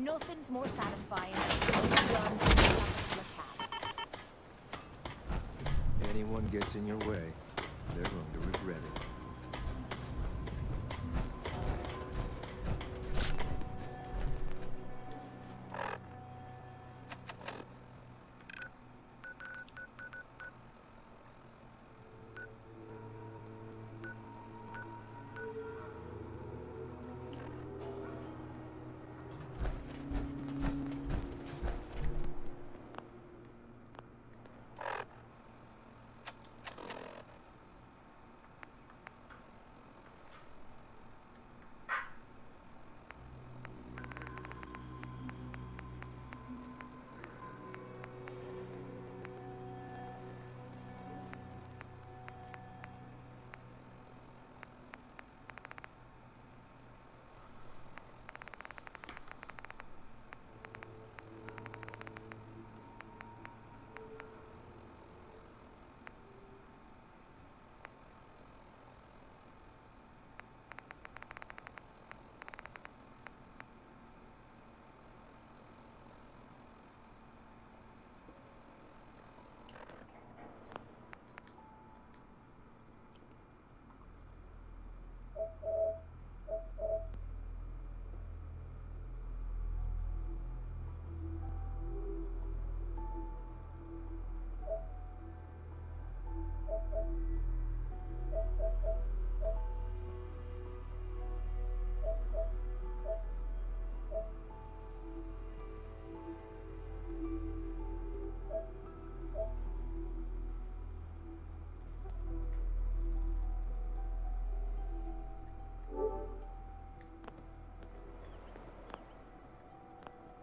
Nothing's more satisfying than seeing a run through a couple of cats. Anyone gets in your way, they're going to regret it.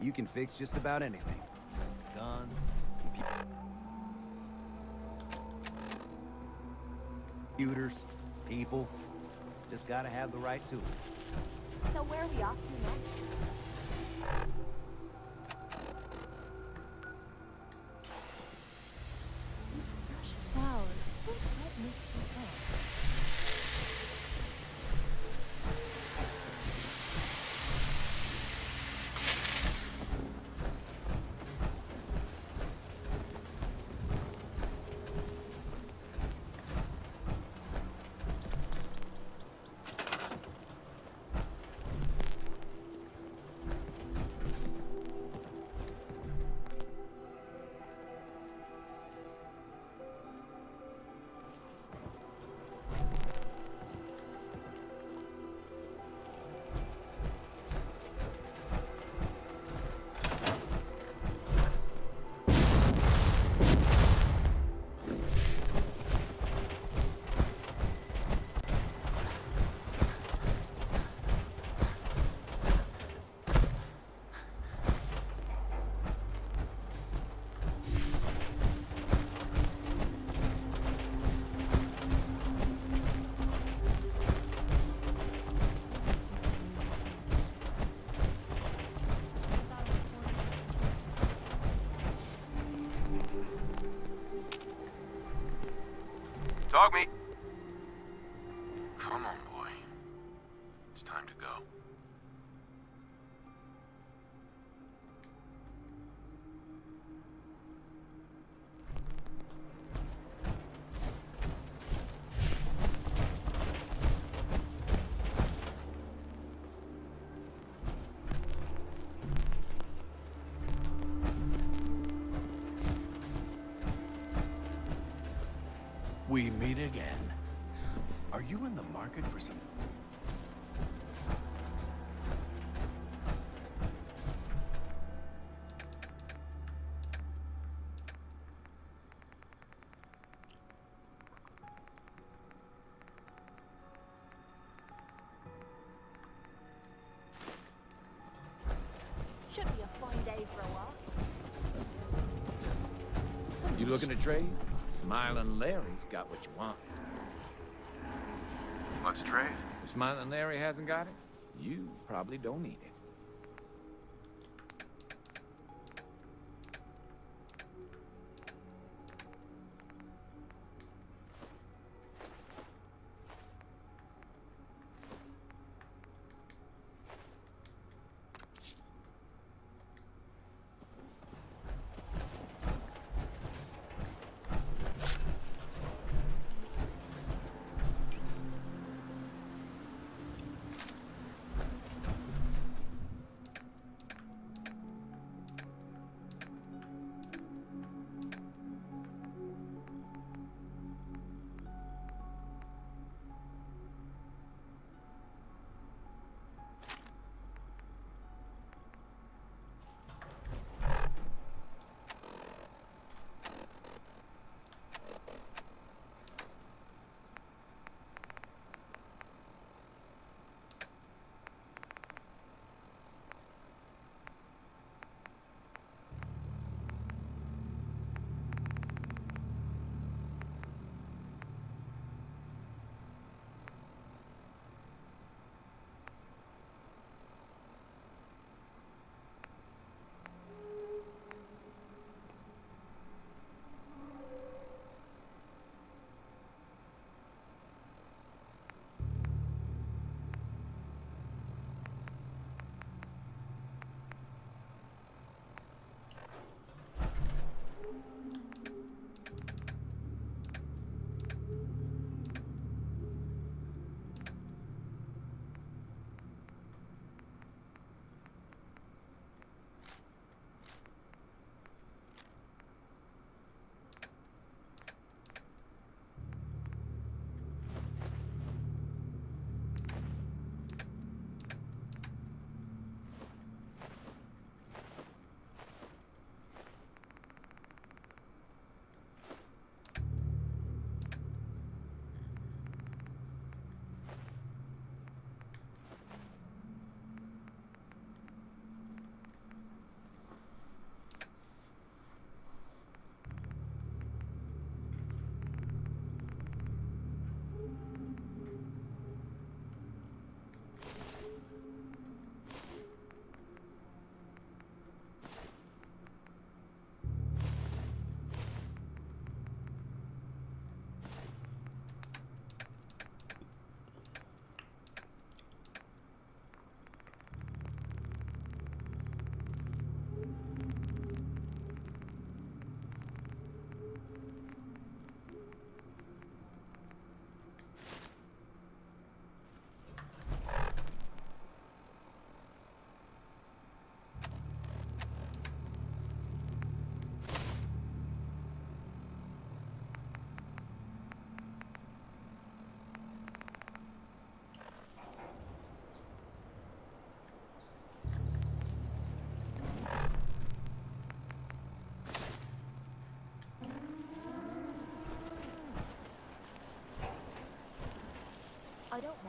You can fix just about anything. Guns, computers, people. Just gotta have the right tools. So where are we off to next? Wow, what must be that? Dog meat. Come on, boy. It's time to go. We meet again. Are you in the market for some... Should be a fine day for a walk. You looking to trade? Smiling Larry's got what you want. Let's trade. If Smiling Larry hasn't got it, you probably don't need it.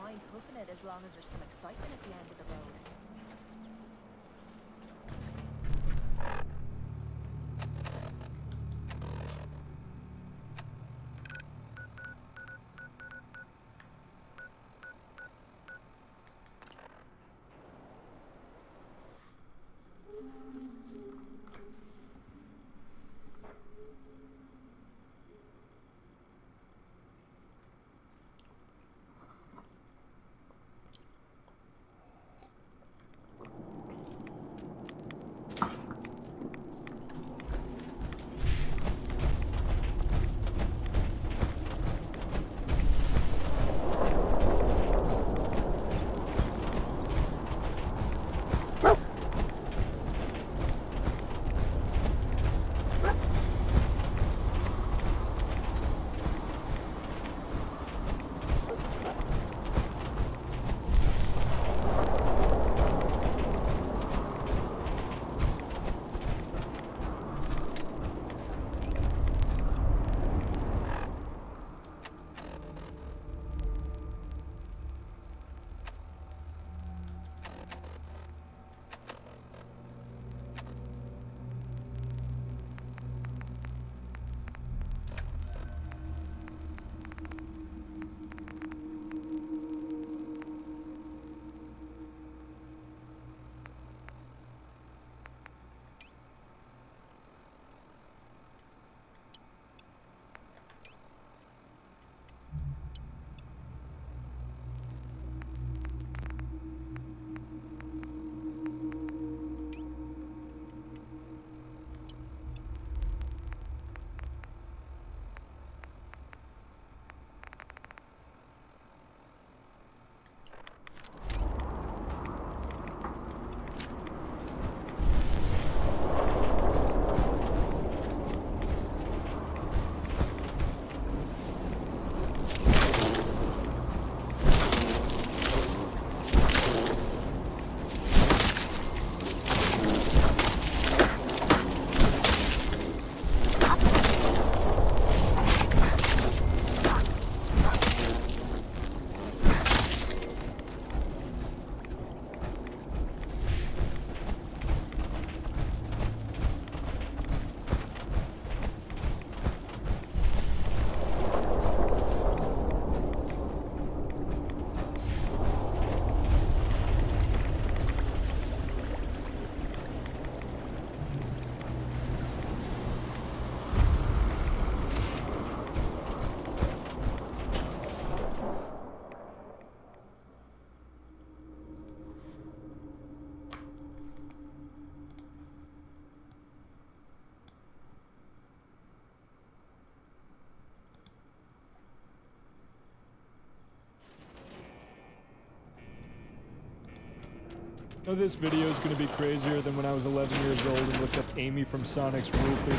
mind hoofing it as long as there's some excitement at the end of the road. Now this video is going to be crazier than when I was 11 years old and looked up Amy from Sonic's Rule 30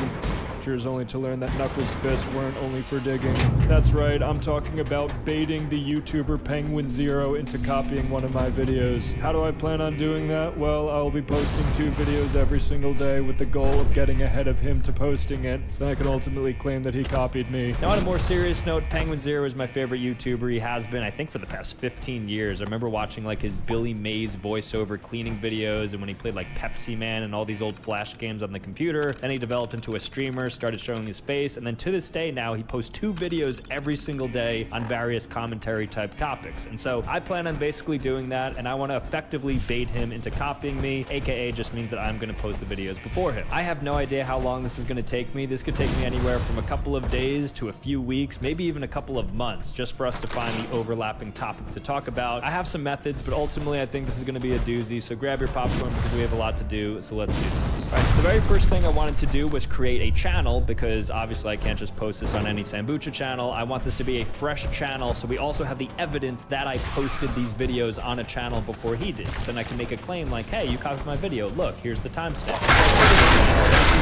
pictures only to learn that Knuckles' fists weren't only for digging. That's right, I'm talking about baiting the YouTuber Penguin Zero into copying one of my videos. How do I plan on doing that? Well, I'll be posting 2 videos every single day with the goal of getting ahead of him to posting it, so then I can ultimately claim that he copied me. Now on a more serious note, Penguin Zero is my favorite YouTuber. He has been, I think, for the past 15 years. I remember watching like his Billy Mays voiceover cleaning videos, and when he played like Pepsi Man and all these old Flash games on the computer. Then he developed into a streamer, started showing his face, and then to this day now he posts 2 videos every single day on various commentary type topics. And so I plan on basically doing that, and I want to effectively bait him into copying me, aka just means that I'm going to post the videos before him. I have no idea how long this is going to take me. This could take me anywhere from a couple of days to a few weeks, maybe even a couple of months, just for us to find the overlapping topic to talk about. I have some methods, but ultimately I think this is going to be a doozy, so grab your popcorn because we have a lot to do, so let's do this. All right, so the very first thing I wanted to do was create a channel, because obviously I can't just post this on any Sambucha channel. I want this to be a fresh channel, so we also have the evidence that I posted these videos on a channel before he did. So then I can make a claim like, hey, you copied my video. Look, here's the timestamp.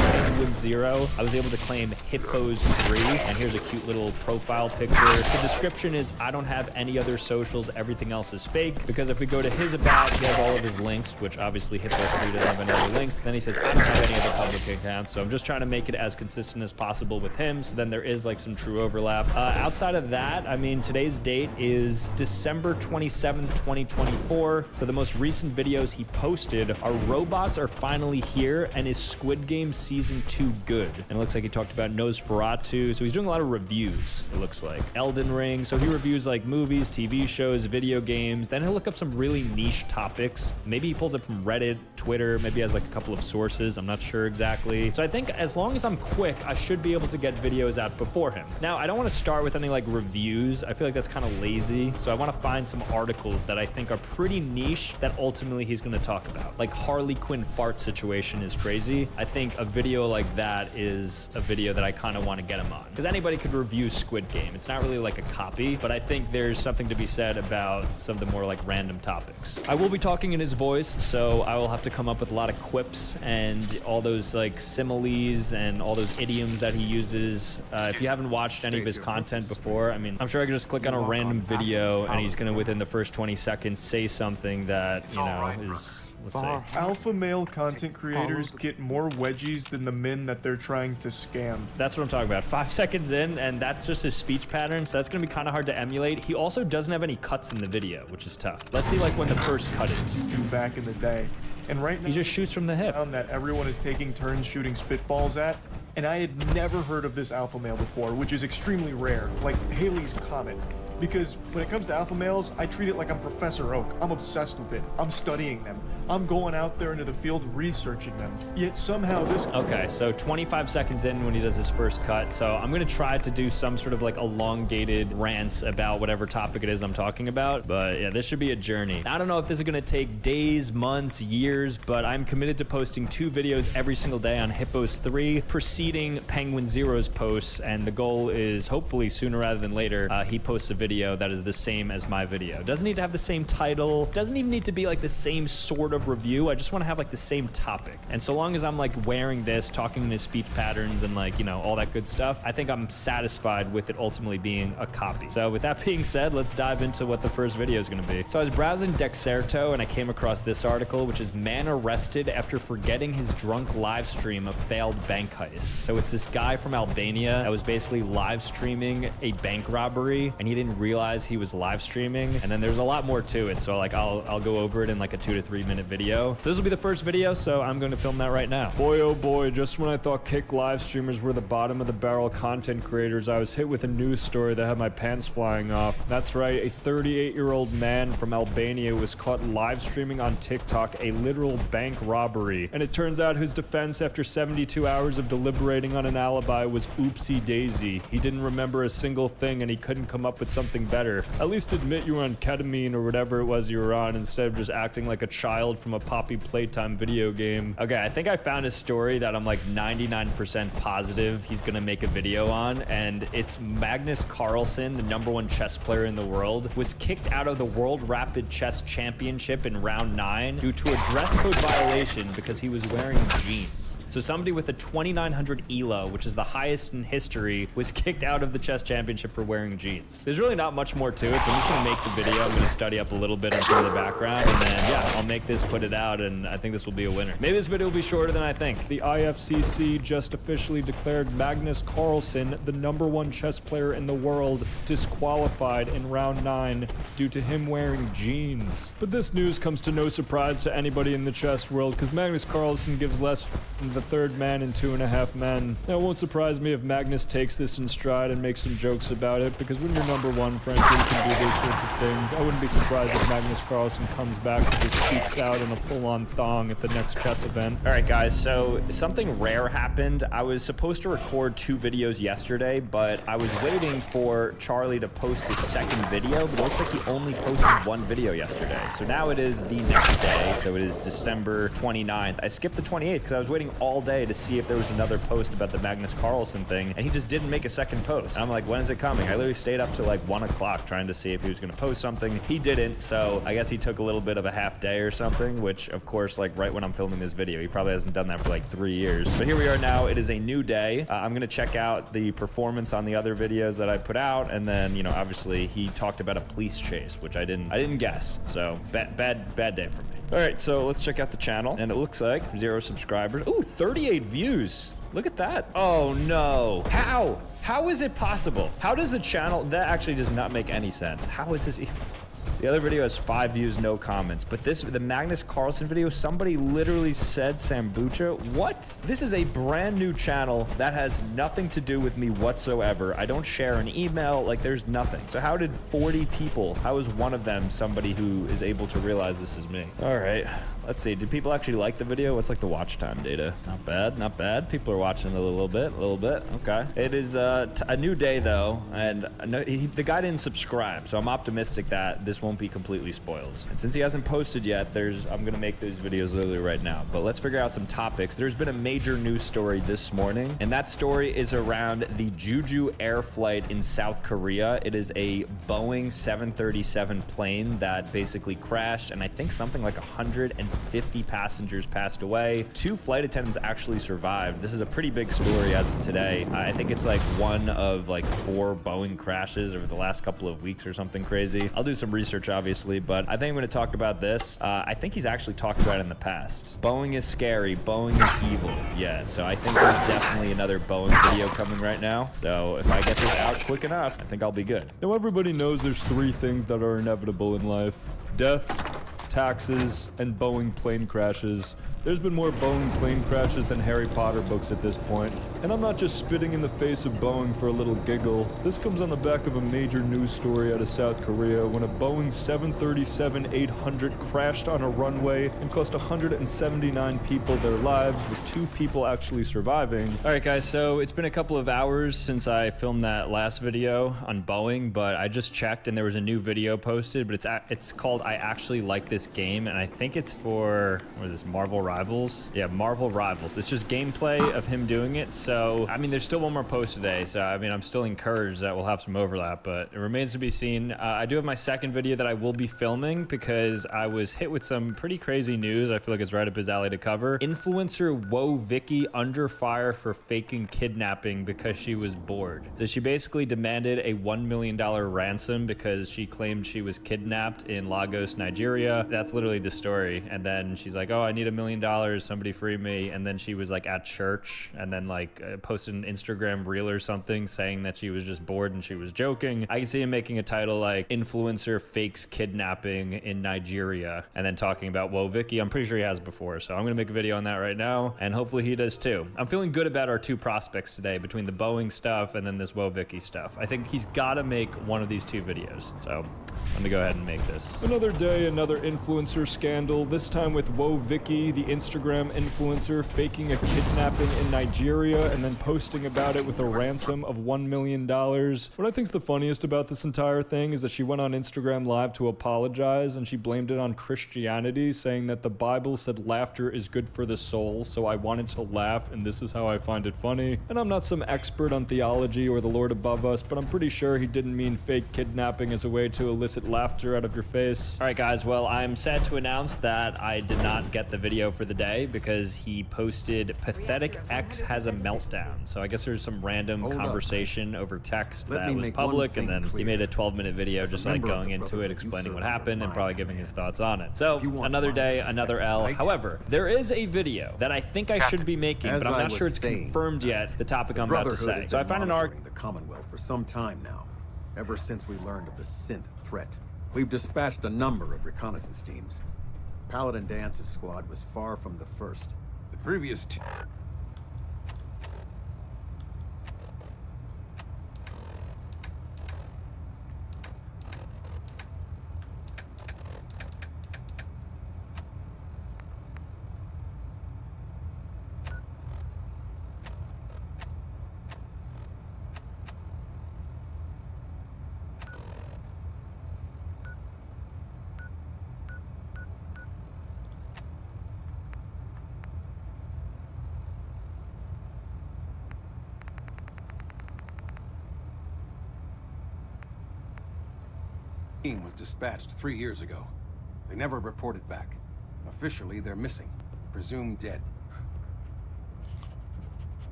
Penguin 0, I was able to claim Hippos 3, and here's a cute little profile picture. The description is, I don't have any other socials, everything else is fake, because if we go to his about, he has all of his links, which obviously Hippos 3 doesn't have any other links. Then he says, I don't have any other public accounts, so I'm just trying to make it as consistent as possible with him, so then there is like some true overlap. Outside of that, I mean, today's date is December 27th, 2024, so the most recent videos he posted are robots are finally here, and is Squid Game Season 2 good? And it looks like he talked about Nosferatu, so he's doing a lot of reviews, it looks like. Elden Ring, so he reviews like movies, TV shows, video games, then he'll look up some really niche topics. Maybe he pulls it from Reddit, Twitter, maybe he has like a couple of sources, I'm not sure exactly. So I think as long as I'm quick, I should be able to get videos out before him. Now, I don't want to start with any like reviews. I feel like that's kind of lazy. So I want to find some articles that I think are pretty niche that ultimately he's going to talk about. Like Harley Quinn fart situation is crazy. I think a video like that is a video that I kind of want to get him on. Because anybody could review Squid Game. It's not really like a copy, but I think there's something to be said about some of the more like random topics. I will be talking in his voice, so I will have to come up with a lot of quips and all those like similes and all those idioms that he uses. If you haven't watched any of his content before, I mean, I'm sure I could just click on a random video and he's gonna, within the first 20 seconds, say something that, you know, is, let's say. Alpha male content creators get more wedgies than the men that they're trying to scam. That's what I'm talking about. 5 seconds in, and that's just his speech pattern, so that's gonna be kind of hard to emulate. He also doesn't have any cuts in the video, which is tough. Let's see like when the first cut is. Back in the day. And right now, he just shoots from the hip. That everyone is taking turns shooting spitballs at. And I had never heard of this alpha male before, which is extremely rare, like Haley's Comet. Because when it comes to alpha males, I treat it like I'm Professor Oak. I'm obsessed with it. I'm studying them. I'm going out there into the field researching them. Yet somehow this... Okay, so 25 seconds in when he does his first cut. So I'm going to try to do some sort of like elongated rants about whatever topic it is I'm talking about. But yeah, this should be a journey. I don't know if this is going to take days, months, years, but I'm committed to posting 2 videos every single day on Hippos 3, preceding Penguin Zero's posts. And the goal is hopefully sooner rather than later, he posts a video that is the same as my video. Doesn't need to have the same title, doesn't even need to be like the same sort of review. I just want to have like the same topic. And so long as I'm like wearing this, talking in his speech patterns and like, you know, all that good stuff, I think I'm satisfied with it ultimately being a copy. So with that being said, let's dive into what the first video is going to be. So I was browsing Dexerto and I came across this article, which is man arrested after forgetting his drunk live stream of failed bank heist. So it's this guy from Albania that was basically live streaming a bank robbery and he didn't realize he was live streaming, and then there's a lot more to it, so like I'll go over it in like a 2 to 3 minute video. So this will be the first video, so I'm going to film that right now. Boy, oh boy, just when I thought kick live streamers were the bottom of the barrel content creators, I was hit with a news story that had my pants flying off. That's right, a 38-year-old man from Albania was caught live streaming on TikTok a literal bank robbery. And it turns out his defense after 72 hours of deliberating on an alibi was oopsie daisy. He didn't remember a single thing and he couldn't come up with something better. At least admit you were on ketamine or whatever it was you were on instead of just acting like a child from a Poppy Playtime video game. Okay, I think I found a story that I'm like 99% positive he's gonna make a video on, and it's Magnus Carlsen, the #1 chess player in the world, was kicked out of the World Rapid Chess Championship in round 9 due to a dress code violation because he was wearing jeans. So somebody with a 2900 ELO, which is the highest in history, was kicked out of the chess championship for wearing jeans. There's really not much more to it, so I'm just gonna make the video. I'm gonna study up a little bit on some of the background, and then yeah, I'll make this, put it out, and I think this will be a winner. Maybe this video will be shorter than I think. The IFCC just officially declared Magnus Carlsen, the #1 chess player in the world, disqualified in round 9 due to him wearing jeans. But this news comes to no surprise to anybody in the chess world, because Magnus Carlsen gives less than the third man in 2.5 Men. Now, it won't surprise me if Magnus takes this in stride and makes some jokes about it, because when you're #1, frankly, you can do those sorts of things. I wouldn't be surprised if Magnus Carlsen comes back with his cheeks out in a full-on thong at the next chess event. All right, guys, so something rare happened. I was supposed to record 2 videos yesterday, but I was waiting for Charlie to post his second video, but it looks like he only posted 1 video yesterday. So now it is the next day, so it is December 29th. I skipped the 28th because I was waiting all day to see if there was another post about the Magnus Carlsen thing, and he just didn't make a second post. And I'm like, when is it coming? I literally stayed up to like 1 o'clock trying to see if he was going to post something. He didn't, so I guess he took a little bit of a half day or something. something, which of course, like right when I'm filming this video, he probably hasn't done that for like 3 years. But here we are now. It is a new day. I'm gonna check out the performance on the other videos that I put out, and then, you know, obviously he talked about a police chase, which I didn't guess. So bad day for me. All right, so let's check out the channel, and it looks like 0 subscribers. Ooh, 38 views. Look at that. Oh no. How is it possible? How does the channel, that actually does not make any sense. How is this even possible? The other video has 5 views, no comments. But this, the Magnus Carlsen video, somebody literally said Sambucha. What? This is a brand new channel that has nothing to do with me whatsoever. I don't share an email, like there's nothing. So how did 40 people, how is one of them somebody who is able to realize this is me? All right, let's see. Did people actually like the video? What's like the watch time data? Not bad, not bad. People are watching it a little bit. Okay. It is a new day though, and the guy didn't subscribe, so I'm optimistic that this won't be completely spoiled. And since he hasn't posted yet, I'm gonna make those videos literally right now. But let's figure out some topics. There's been a major news story this morning, and that story is around the Jeju air flight in South Korea. It is a Boeing 737 plane that basically crashed, and I think something like 150 passengers passed away. 2 flight attendants actually survived. This is a pretty big story as of today. I think it's like one of like 4 Boeing crashes over the last couple of weeks or something crazy. I'll do some research obviously, but I think I'm going to talk about this. I think he's actually talked about it in the past. Boeing is scary. Boeing is evil. Yeah, so I think there's definitely another Boeing video coming right now. So if I get this out quick enough, I think I'll be good. Now everybody knows there's 3 things that are inevitable in life: death, taxes, and Boeing plane crashes. There's been more Boeing plane crashes than Harry Potter books at this point. And I'm not just spitting in the face of Boeing for a little giggle. This comes on the back of a major news story out of South Korea when a Boeing 737-800 crashed on a runway and cost 179 people their lives, with 2 people actually surviving. All right, guys, so it's been a couple of hours since I filmed that last video on Boeing, but I just checked and there was a new video posted, but it's called I Actually Like This Game, and I think it's for, what is this, Marvel Rivals? Yeah, Marvel Rivals. It's just gameplay of him doing it. So, I mean, there's still one more post today. So, I mean, I'm still encouraged that we'll have some overlap, but it remains to be seen. I do have my second video that I will be filming because I was hit with some pretty crazy news. I feel like it's right up his alley to cover. Influencer Whoa Vicky under fire for faking kidnapping because she was bored. So she basically demanded a $1 million ransom because she claimed she was kidnapped in Lagos, Nigeria. That's literally the story. And then she's like, oh, I need $1 million. Somebody free me. And then she was like at church and then like posted an Instagram reel or something saying that she was just bored and she was joking. I can see him making a title like influencer fakes kidnapping in Nigeria and then talking about Whoa Vicky. I'm pretty sure he has before. So I'm going to make a video on that right now and hopefully he does too. I'm feeling good about our 2 prospects today between the Boeing stuff and then this Whoa Vicky stuff. I think he's got to make one of these 2 videos. So let me go ahead and make this. Another day, another influencer scandal, this time with Whoa Vicky, the Instagram influencer, faking a kidnapping in Nigeria and then posting about it with a ransom of $1 million. What I think's the funniest about this entire thing is that she went on Instagram Live to apologize and she blamed it on Christianity, saying that the Bible said laughter is good for the soul, so I wanted to laugh and this is how I find it funny. And I'm not some expert on theology or the Lord above us, but I'm pretty sure he didn't mean fake kidnapping as a way to elicit laughter out of your face. All right, guys, well, I'm sad to announce that I did not get the video for the day because he posted pathetic X has a meltdown. So I guess there's some random conversation over text that was public, and then he made a 12-minute video just like going into it, explaining what happened and probably giving his thoughts on it. So another day, another L. However, there is a video that I think I should be making, but I'm not sure it's confirmed yet, the topic I'm about to say. So I find an article. The Commonwealth for some time now, ever since we learned of the synth threat. We've dispatched a number of reconnaissance teams. Paladin Dance's squad was far from the first. The previous team was dispatched 3 years ago. They never reported back. Officially, they're missing. Presumed dead.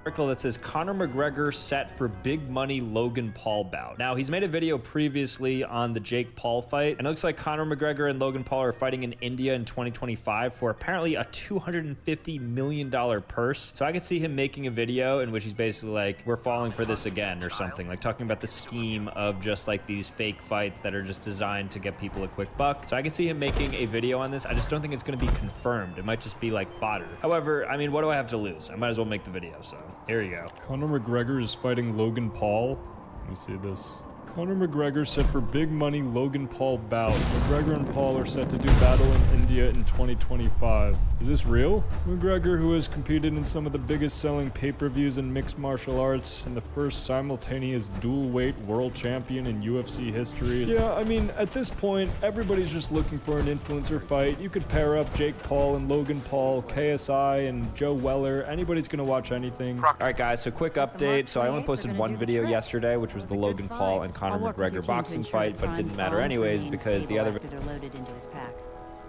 Article that says Conor McGregor set for big money Logan Paul bout. Now, he's made a video previously on the Jake Paul fight, and it looks like Conor McGregor and Logan Paul are fighting in India in 2025 for apparently a $250 million purse. So I could see him making a video in which he's basically like, we're falling for this again or something, like talking about the scheme of just like these fake fights that are just designed to get people a quick buck. So I could see him making a video on this. I just don't think it's going to be confirmed. It might just be like fodder. However, I mean, what do I have to lose? I might as well make the video, so here you go. Conor McGregor is fighting Logan Paul. Let me see this. Conor McGregor set for big money Logan Paul bout. McGregor and Paul are set to do battle in India in 2025. Is this real? McGregor, who has competed in some of the biggest selling pay-per-views in mixed martial arts and the first simultaneous dual-weight world champion in UFC history. Yeah, I mean, at this point, everybody's just looking for an influencer fight. You could pair up Jake Paul and Logan Paul, KSI and Joe Weller. Anybody's gonna watch anything. All right, guys, so quick update. So I only posted one video yesterday, which was the Logan Paul and Conor McGregor boxing fight, but it didn't matter anyways because the other... They're loaded into his pack.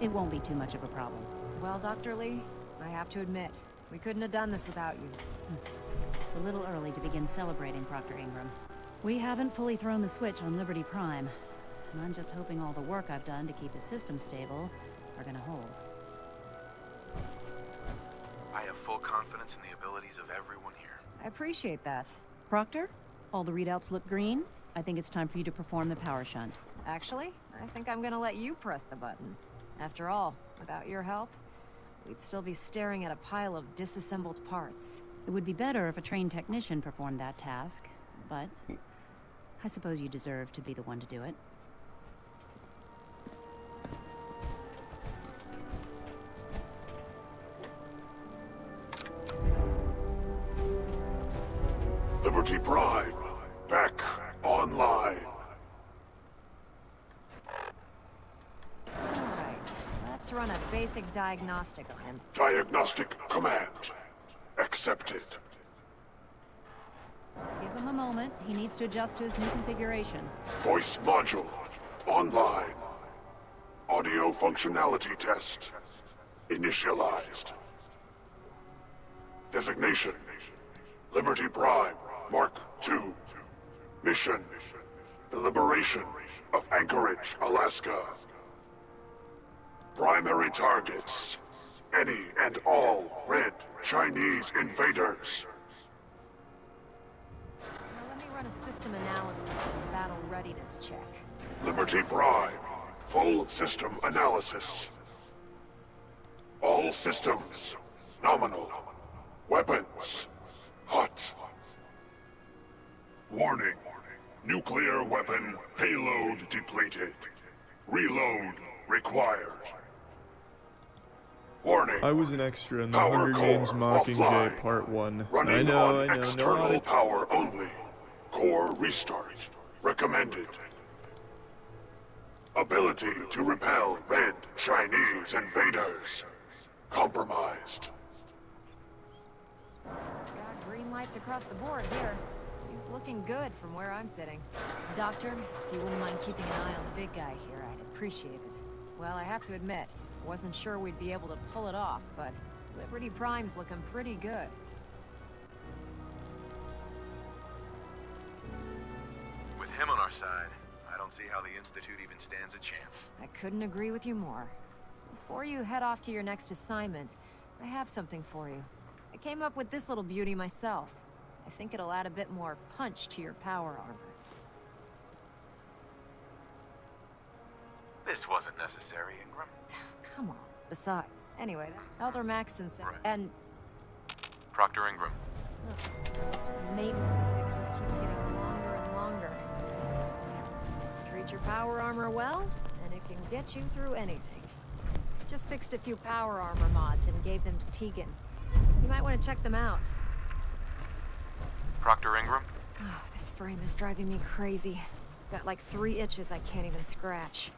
It won't be too much of a problem. Well, Dr. Lee, I have to admit, we couldn't have done this without you. It's a little early to begin celebrating, Proctor Ingram. We haven't fully thrown the switch on Liberty Prime, and I'm just hoping all the work I've done to keep his system stable are gonna hold. I have full confidence in the abilities of everyone here. I appreciate that. Proctor, all the readouts look green. I think it's time for you to perform the power shunt. Actually, I think I'm gonna let you press the button. After all, without your help, we'd still be staring at a pile of disassembled parts. It would be better if a trained technician performed that task, but I suppose you deserve to be the one to do it. Liberty Prime, back online. Alright, let's run a basic diagnostic on him. Diagnostic command accepted. Give him a moment. He needs to adjust to his new configuration. Voice module online. Audio functionality test initialized. Designation Liberty Prime Mark II. Mission the liberation of Anchorage, Alaska. Primary targets any and all red Chinese invaders. Now let me run a system analysis and battle readiness check. Liberty Prime, full system analysis. All systems, nominal. Weapons, hot. Warning, nuclear weapon payload depleted. Reload required. Warning. I was an extra in the Power Hunger Games core Mockingjay offline. Part 1. Running I know. on external power only. Core restart recommended. Ability to repel red Chinese invaders compromised. Got green lights across the board here. He's looking good from where I'm sitting. Doctor, if you wouldn't mind keeping an eye on the big guy here, I'd appreciate it. Well, I have to admit, wasn't sure we'd be able to pull it off, but Liberty Prime's looking pretty good. side. I don't see how the Institute even stands a chance. I couldn't agree with you more. Before you head off to your next assignment, I have something for you. I came up with this little beauty myself. I think it'll add a bit more punch to your power armor. This wasn't necessary, Ingram. Come on. Besides, anyway, Elder Maxson said, Right. and Proctor Ingram. maintenance fixes keeps getting longer and longer. Treat your power armor well, and it can get you through anything. Just fixed a few power armor mods and gave them to Tegan. You might want to check them out. Proctor Ingram? Oh, this frame is driving me crazy. Got like 3 itches I can't even scratch.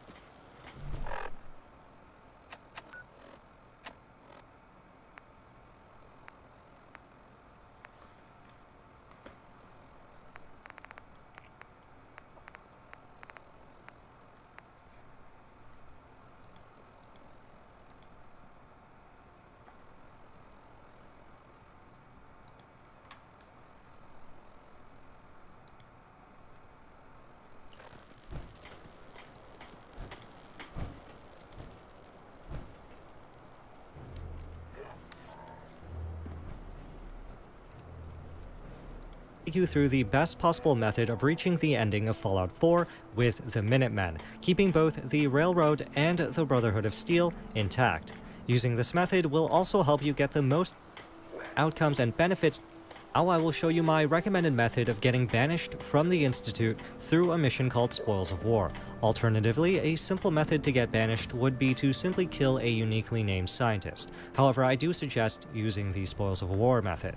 You through the best possible method of reaching the ending of Fallout 4 with the Minutemen, keeping both the Railroad and the Brotherhood of Steel intact. Using this method will also help you get the most outcomes and benefits. Now I will show you my recommended method of getting banished from the Institute through a mission called Spoils of War. Alternatively, a simple method to get banished would be to simply kill a uniquely named scientist. However, I do suggest using the Spoils of War method.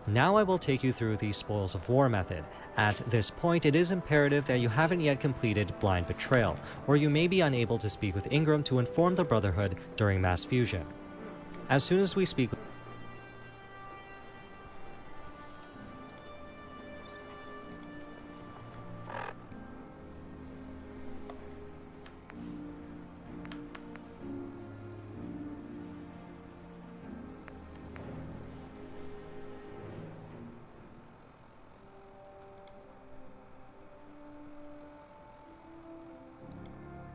Now I will take you through the Spoils of War method. At this point, it is imperative that you haven't yet completed Blind Betrayal, or you may be unable to speak with Ingram to inform the Brotherhood during mass fusion. As soon as we speak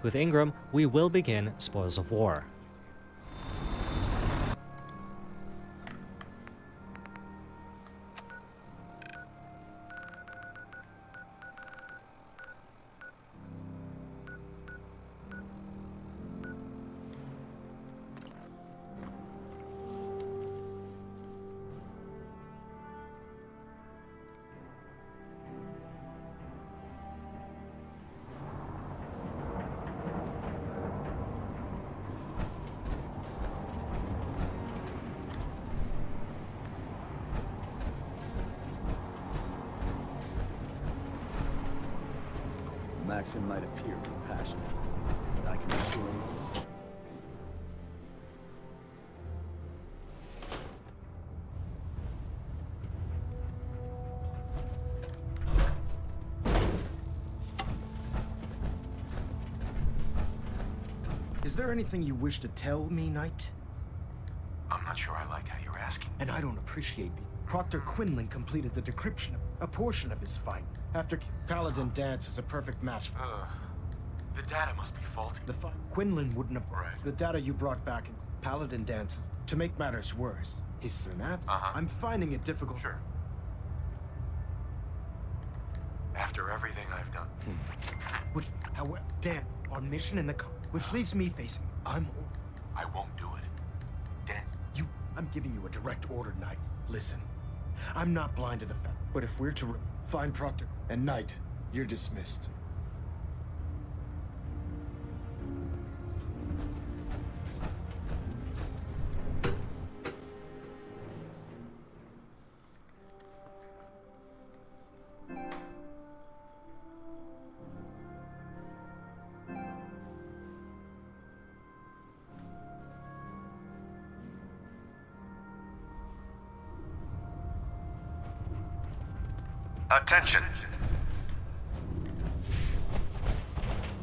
with Ingram, we will begin Spoils of War. Maxim might appear compassionate, but I can assure you. Is there anything you wish to tell me, Knight? I'm not sure I like how you're asking. And I don't appreciate it. Proctor Quinlan completed the decryption of a portion of his fight. After Paladin Dance is a perfect match for the data must be faulty. Quinlan wouldn't have... Right. The data you brought back in Paladin Dances. To make matters worse, his synapse... I'm finding it difficult... Sure. After everything I've done. Which, however, Dance on mission in the... Which leaves me facing... I won't do it. Dance. I'm giving you a direct order, Knight. Listen. I'm not blind to the fact, but if we're to find Proctor and Knight, you're dismissed. Attention.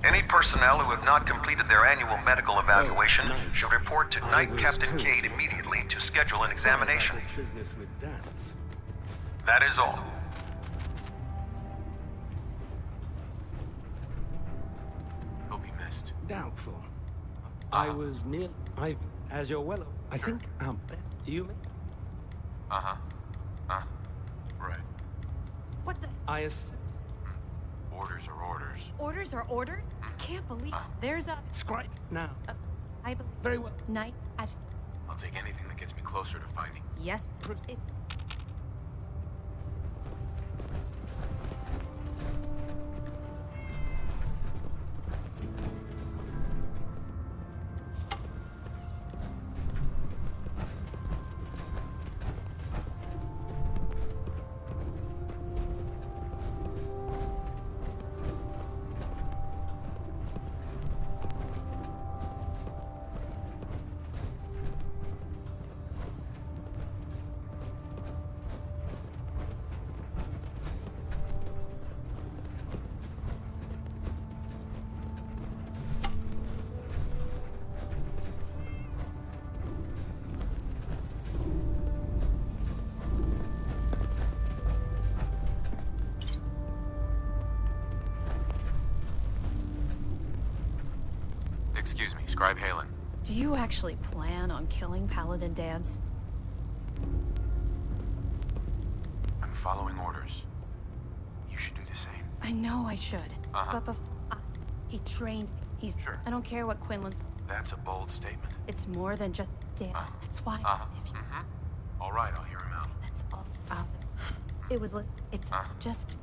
Any personnel who have not completed their annual medical evaluation should report to Knight Captain Cade immediately to schedule an examination. That is all. doubtful. I was near... as you're well... I think our best... You mean? Uh-huh. Right. What the? Orders are orders. Orders are orders? I can't believe there's a... Scribe now. I believe... Very well. Night, I've... I'll take anything that gets me closer to finding. Yes. Excuse me, Scribe Halen. Do you actually plan on killing Paladin Dance? I'm following orders. You should do the same. I know I should. Uh-huh. But he trained me. He's... Sure. I don't care what Quinlan... That's a bold statement. It's more than just Dan. That's why... If you... All right, I'll hear him out. That's all out. It was... It's just...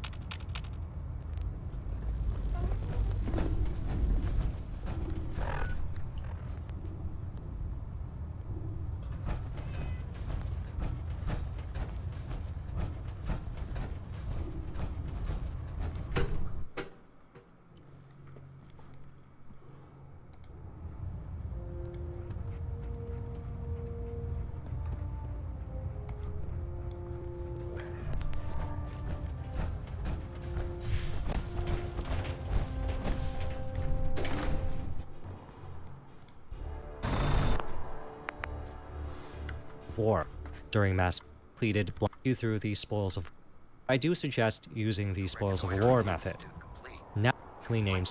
War. During mass completed you through the spoils of... I do suggest using the spoils of war method. Now, name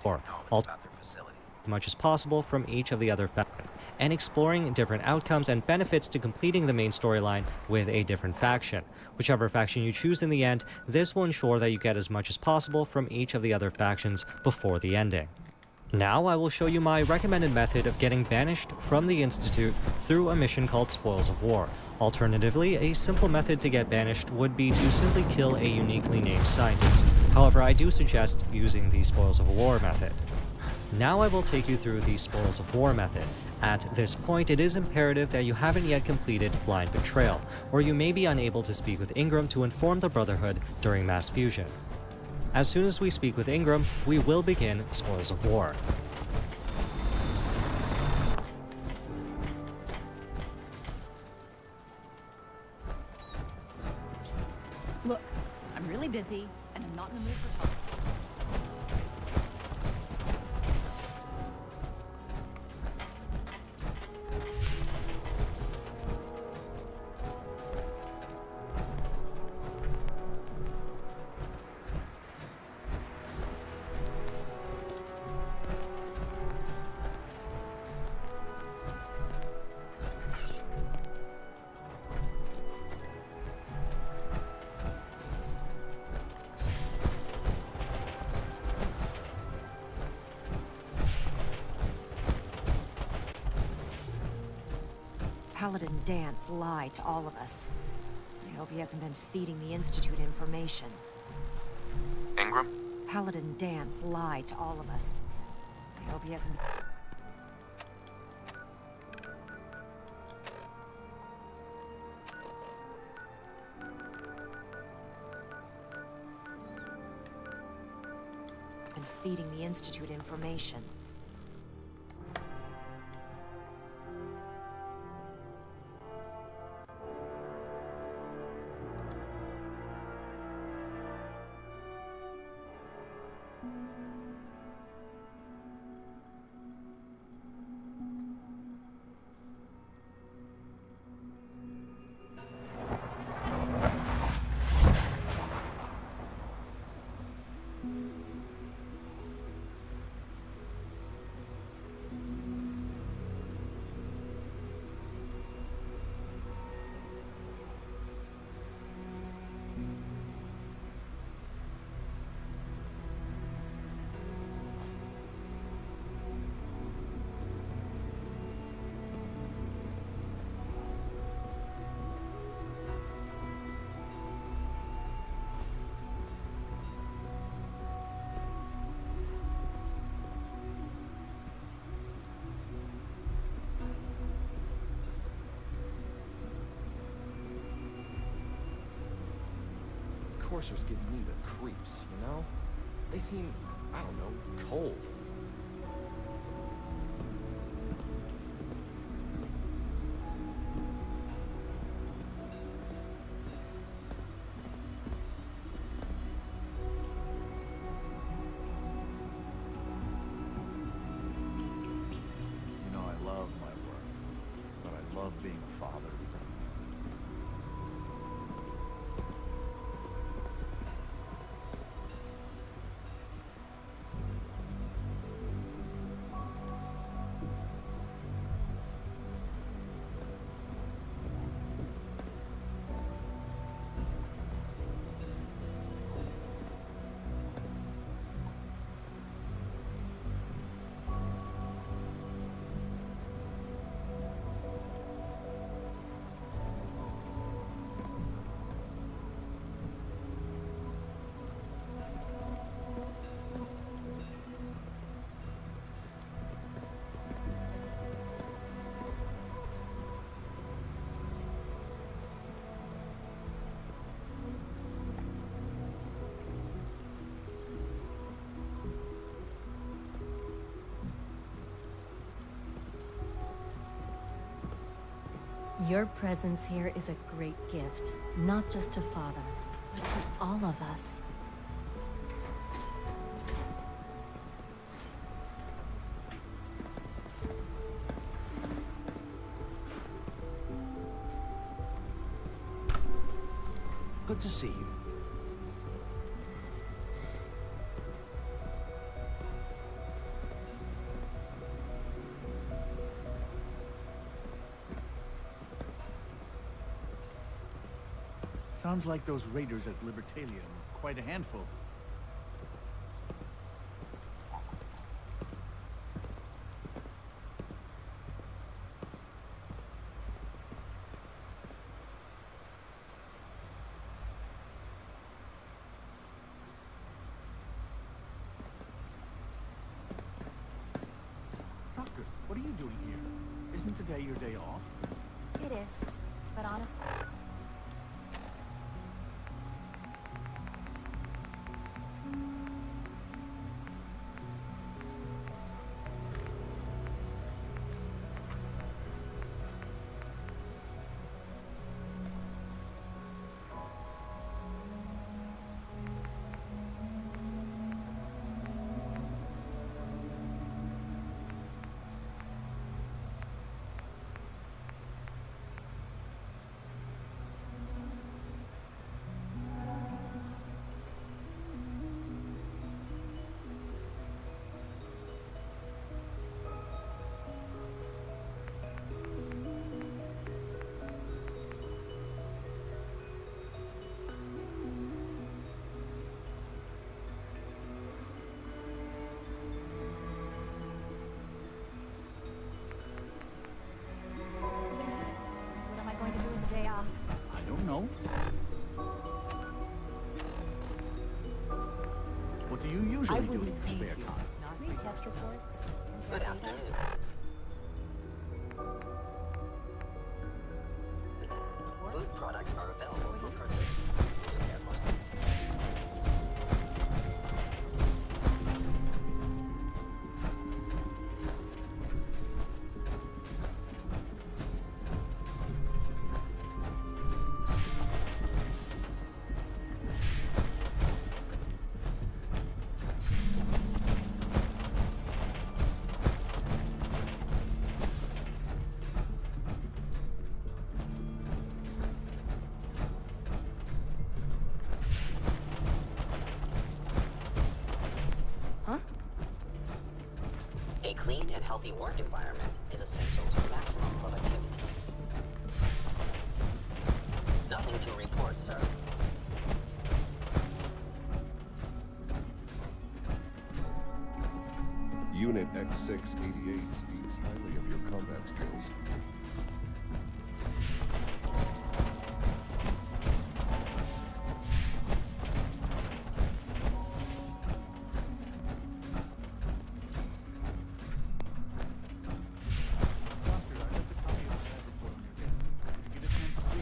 war, as much as possible from each of the other factions, and exploring different outcomes and benefits to completing the main storyline with a different faction. Whichever faction you choose in the end, this will ensure that you get as much as possible from each of the other factions before the ending. Now I will show you my recommended method of getting banished from the Institute through a mission called Spoils of War. Alternatively, a simple method to get banished would be to simply kill a uniquely named scientist. However, I do suggest using the Spoils of War method. Now I will take you through the Spoils of War method. At this point, it is imperative that you haven't yet completed Blind Betrayal, or you may be unable to speak with Ingram to inform the Brotherhood during mass fusion. As soon as we speak with Ingram, we will begin Spoils of War. Look, I'm really busy, and I'm not in the mood for talk. Paladin Dance lied to all of us. I hope he hasn't been feeding the Institute information. Ingram? Paladin Dance lied to all of us. I hope he hasn't... been feeding the Institute information. coursers give me the creeps, you know? They seem, I don't know, cold. You know, I love my work, but I love being a father. Your presence here is a great gift, not just to Father, but to all of us. Good to see you. Sounds like those raiders at Libertalia were quite a handful. Doctor, what are you doing here? Isn't today your day off? It is, but honestly... What am I going to do with the day off? I don't know. What do you usually do in your spare time? Read test reports. Good afternoon. Food products are available for purchase. A clean and healthy work environment is essential to maximum productivity. Nothing to report, sir. Unit X688 speaks highly of your combat skills.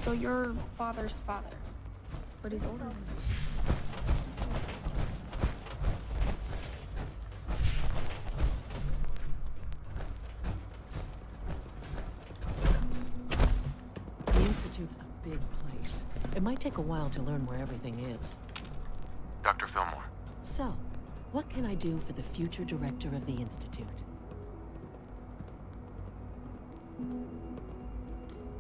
So you're Father's father, but he's older than you. It might take a while to learn where everything is. Dr. Fillmore. So, what can I do for the future director of the Institute?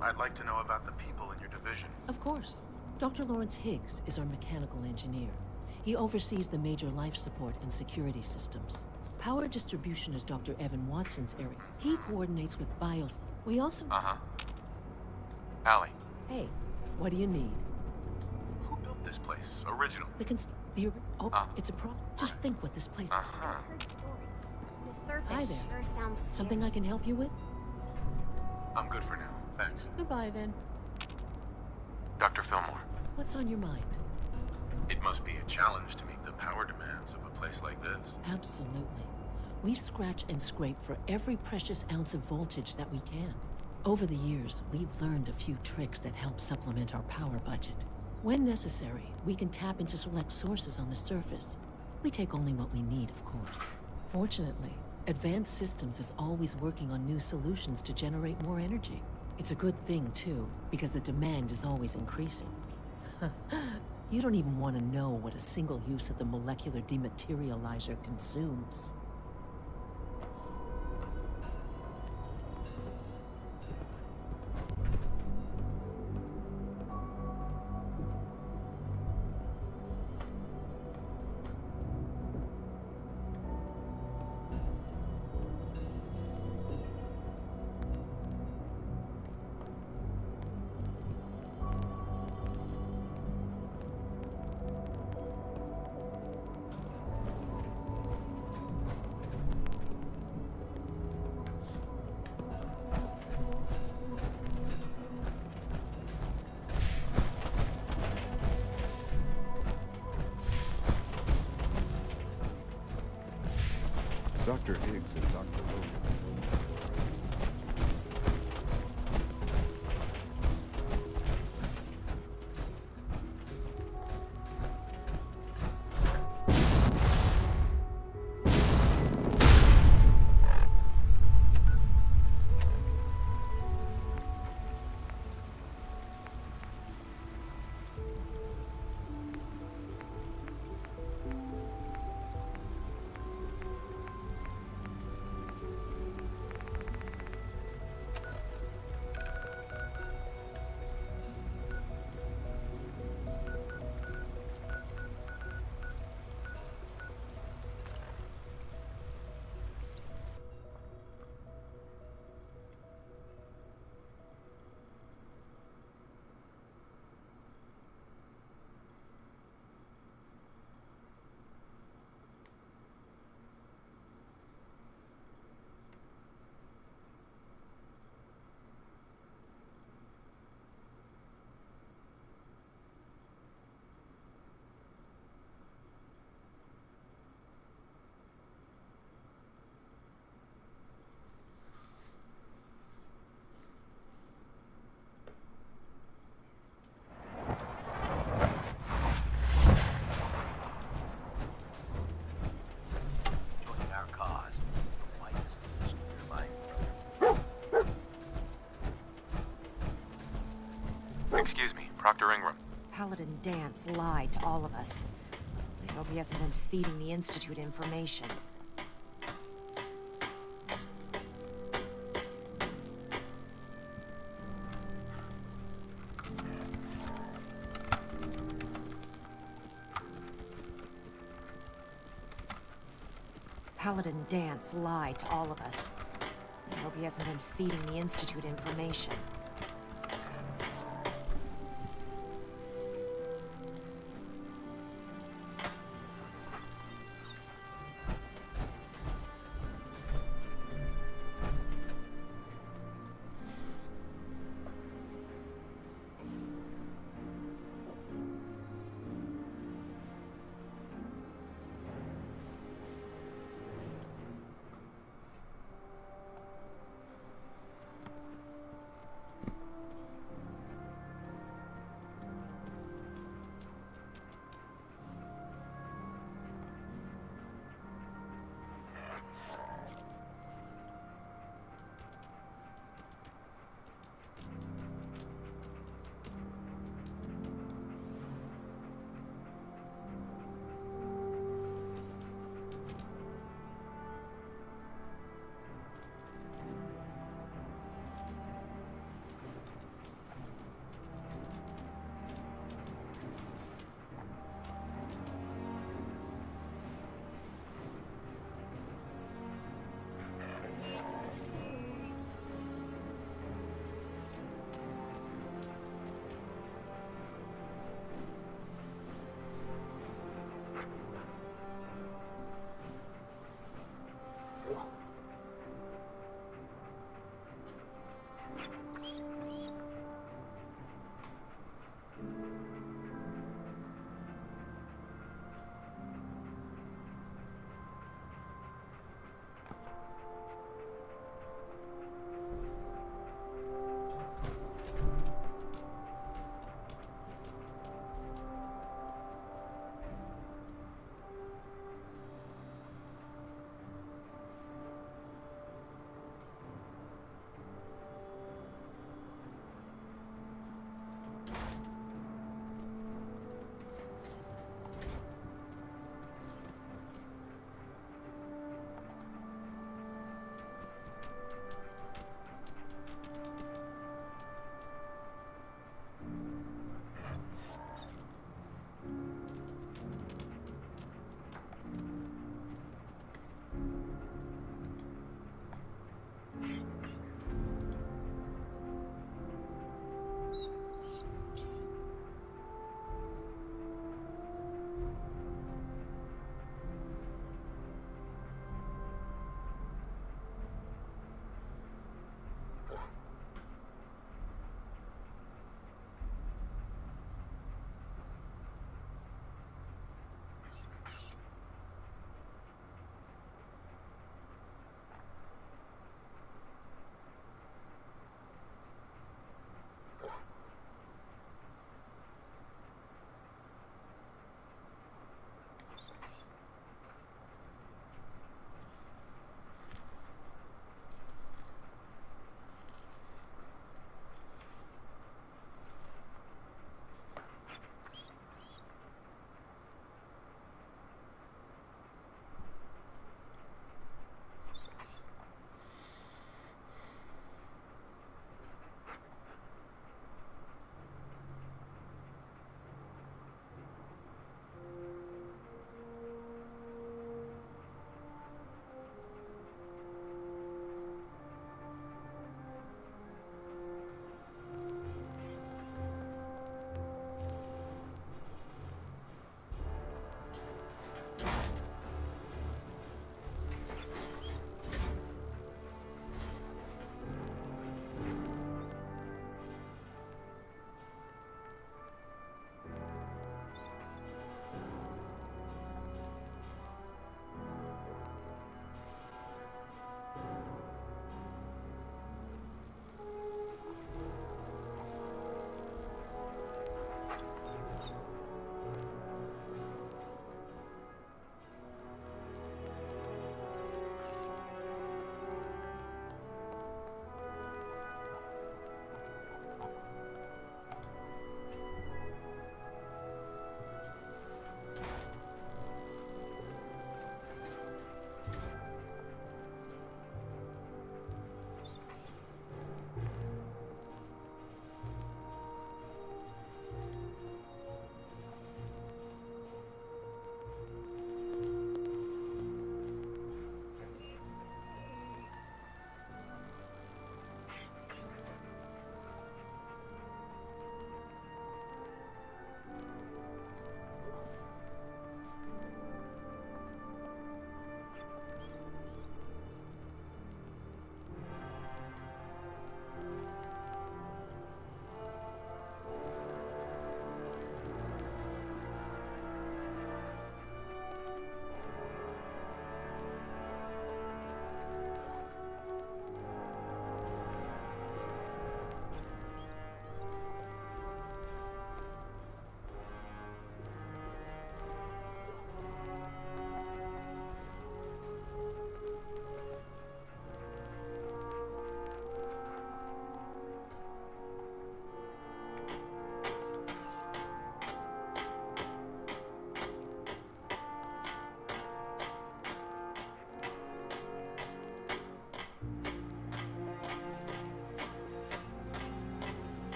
I'd like to know about the people in your division. Of course. Dr. Lawrence Higgs is our mechanical engineer. He oversees the major life support and security systems. Power distribution is Dr. Evan Watson's area. He coordinates with BIOS. We also... Uh-huh. Allie. Hey, what do you need? Who built this place? Original. It's a Just think what this place... Uh-huh. The surface Hi there. sure sounds Something I can help you with? I'm good for now. Thanks. Goodbye, then. Dr. Fillmore. What's on your mind? It must be a challenge to meet the power demands of a place like this. Absolutely. We scratch and scrape for every precious ounce of voltage that we can. Over the years, we've learned a few tricks that help supplement our power budget. When necessary, we can tap into select sources on the surface. We take only what we need, of course. Fortunately, Advanced Systems is always working on new solutions to generate more energy. It's a good thing, too, because the demand is always increasing. You don't even want to know what a single use of the molecular dematerializer consumes. Dr. Higgs and Dr. Logan. Excuse me, Proctor Ingram. Paladin Dance lied to all of us. I hope he hasn't been feeding the Institute information. Paladin Dance lied to all of us. I hope he hasn't been feeding the Institute information.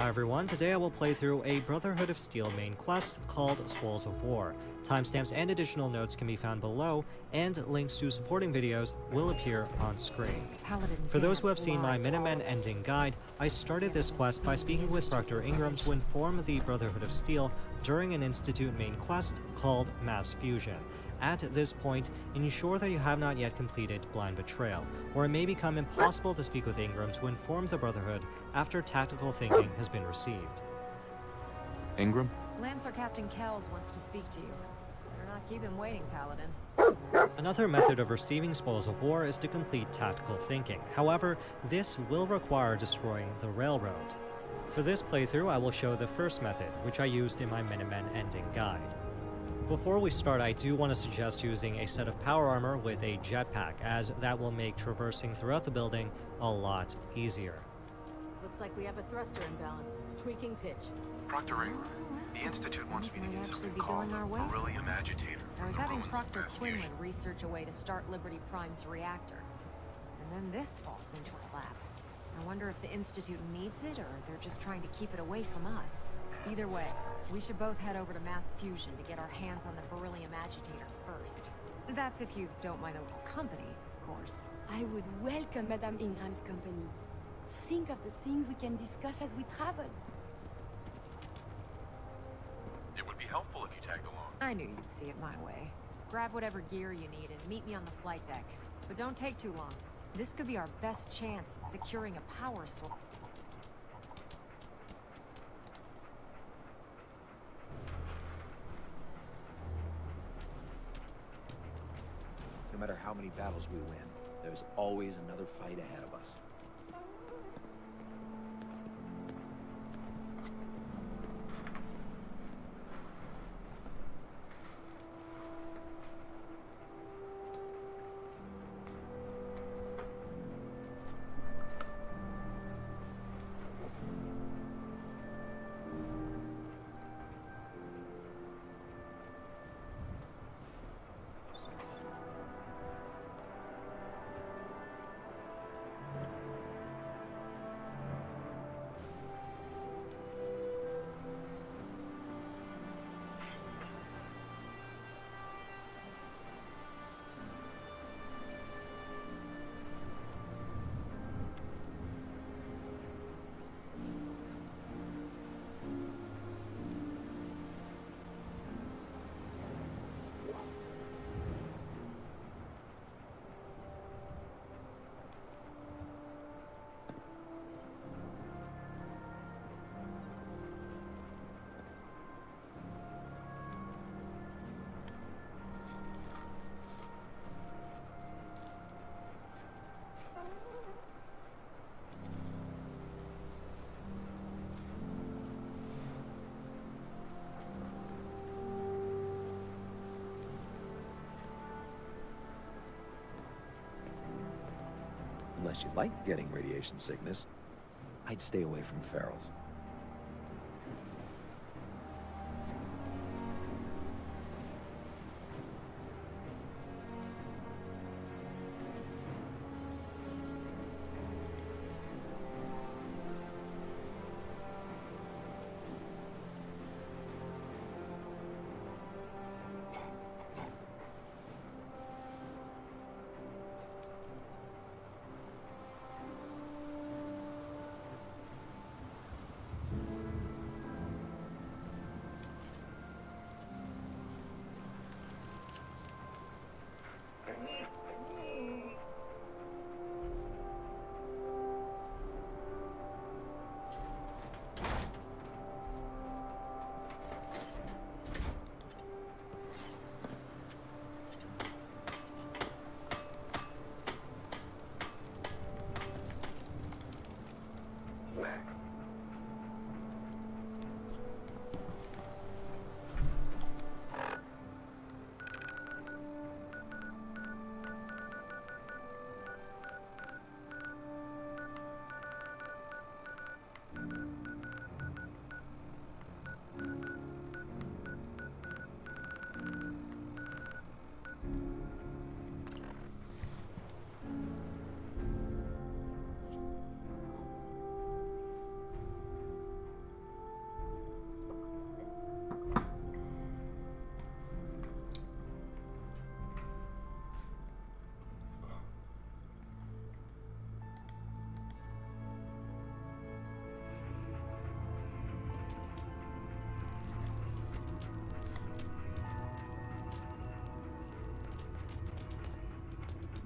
Hi everyone, today I will play through a Brotherhood of Steel main quest called Spoils of War. Timestamps and additional notes can be found below, and links to supporting videos will appear on screen. For those who have seen my Minutemen ending guide, I started this quest by speaking with Dr. Ingram to inform the Brotherhood of Steel during an Institute main quest called Mass Fusion. At this point, ensure that you have not yet completed Blind Betrayal, or it may become impossible to speak with Ingram to inform the Brotherhood after tactical thinking has been received. Ingram? Lancer Captain Kells wants to speak to you. Better not keep him waiting, Paladin. Another method of receiving Spoils of War is to complete tactical thinking. However, this will require destroying the railroad. For this playthrough, I will show the first method, which I used in my Minutemen ending guide. Before we start, I do want to suggest using a set of power armor with a jetpack, as that will make traversing throughout the building a lot easier. Looks like we have a thruster imbalance. Tweaking pitch. Proctor Ingram, the Institute wants me to get something called our way. beryllium agitator. I was from the having ruins of Proctor mass Quinlan fusion. research a way to start Liberty Prime's reactor. And then this falls into our lap. I wonder if the Institute needs it, or they're just trying to keep it away from us. Either way, we should both head over to Mass Fusion to get our hands on the beryllium agitator first. That's if you don't mind a little company, of course. I would welcome Madame Ingram's company. Think of the things we can discuss as we travel. It would be helpful if you tagged along. I knew you'd see it my way. Grab whatever gear you need and meet me on the flight deck. But don't take too long. This could be our best chance at securing a power source. No matter how many battles we win, there's always another fight ahead of us. Unless you like getting radiation sickness, I'd stay away from ferals.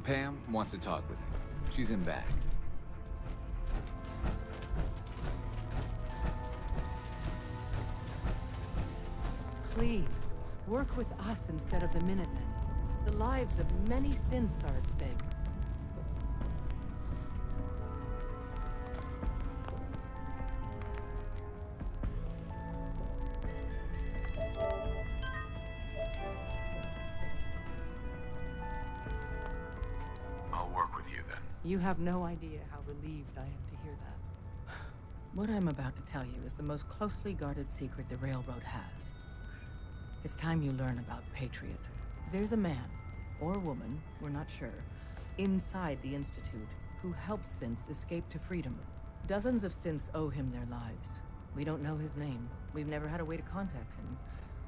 Pam wants to talk with you. She's in back. Please, work with us instead of the Minutemen. The lives of many synths are at stake. I'll work with you then. You have no idea how relieved I am to hear that. What I'm about to tell you is the most closely guarded secret the Railroad has. It's time you learn about Patriot. There's a man, or woman, we're not sure, inside the Institute who helps synths escape to freedom. Dozens of synths owe him their lives. We don't know his name. We've never had a way to contact him.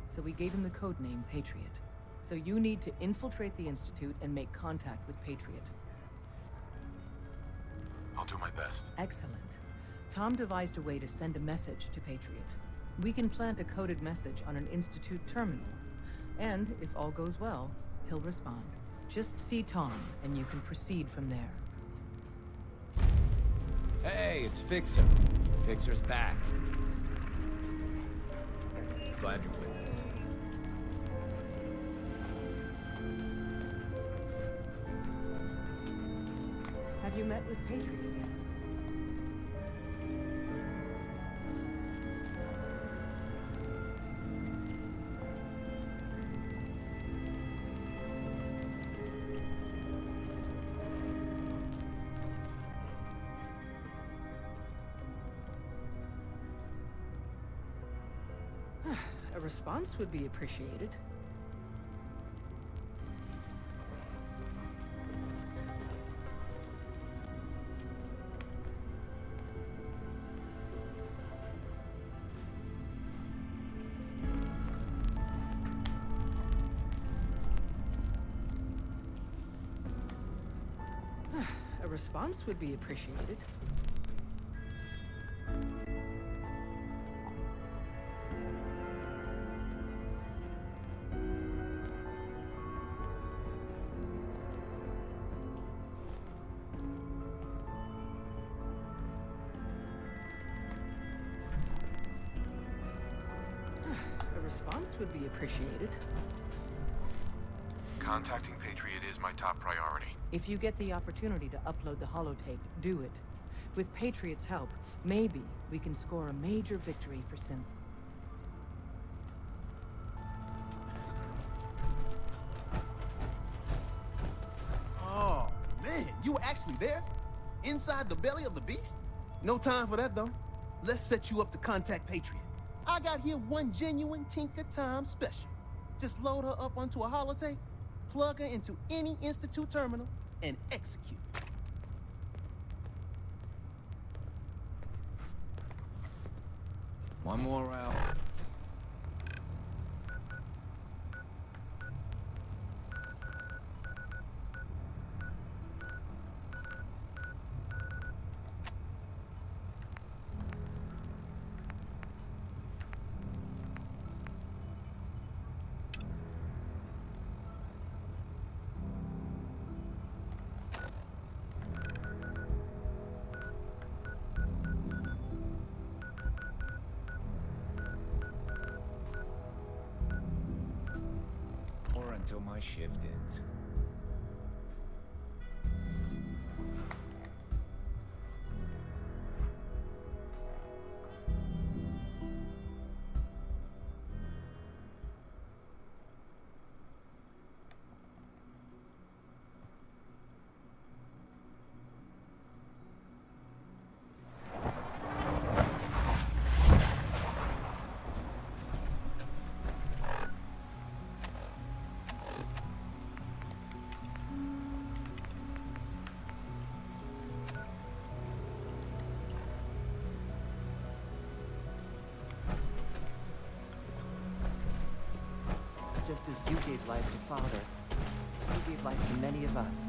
So we gave him the code name Patriot. So you need to infiltrate the Institute and make contact with Patriot. I'll do my best. Excellent. Tom devised a way to send a message to Patriot. We can plant a coded message on an Institute terminal. And, if all goes well, he'll respond. Just see Tom, and you can proceed from there. Hey, it's Fixer. Fixer's back. Glad you're with us. Have you met with Patriot yet? A response would be appreciated. A response would be appreciated. A response would be appreciated. Contacting Patriot is my top priority. If you get the opportunity to upload the holotape, do it. With Patriot's help, maybe we can score a major victory for synths. Oh, man, you were actually there? Inside the belly of the beast? No time for that, though. Let's set you up to contact Patriot. I got here one genuine Tinker Time special. Just load her up onto a holotape, plug her into any Institute terminal, and execute. One more round. Until my shift ends. Just as you gave life to Father, you gave life to many of us.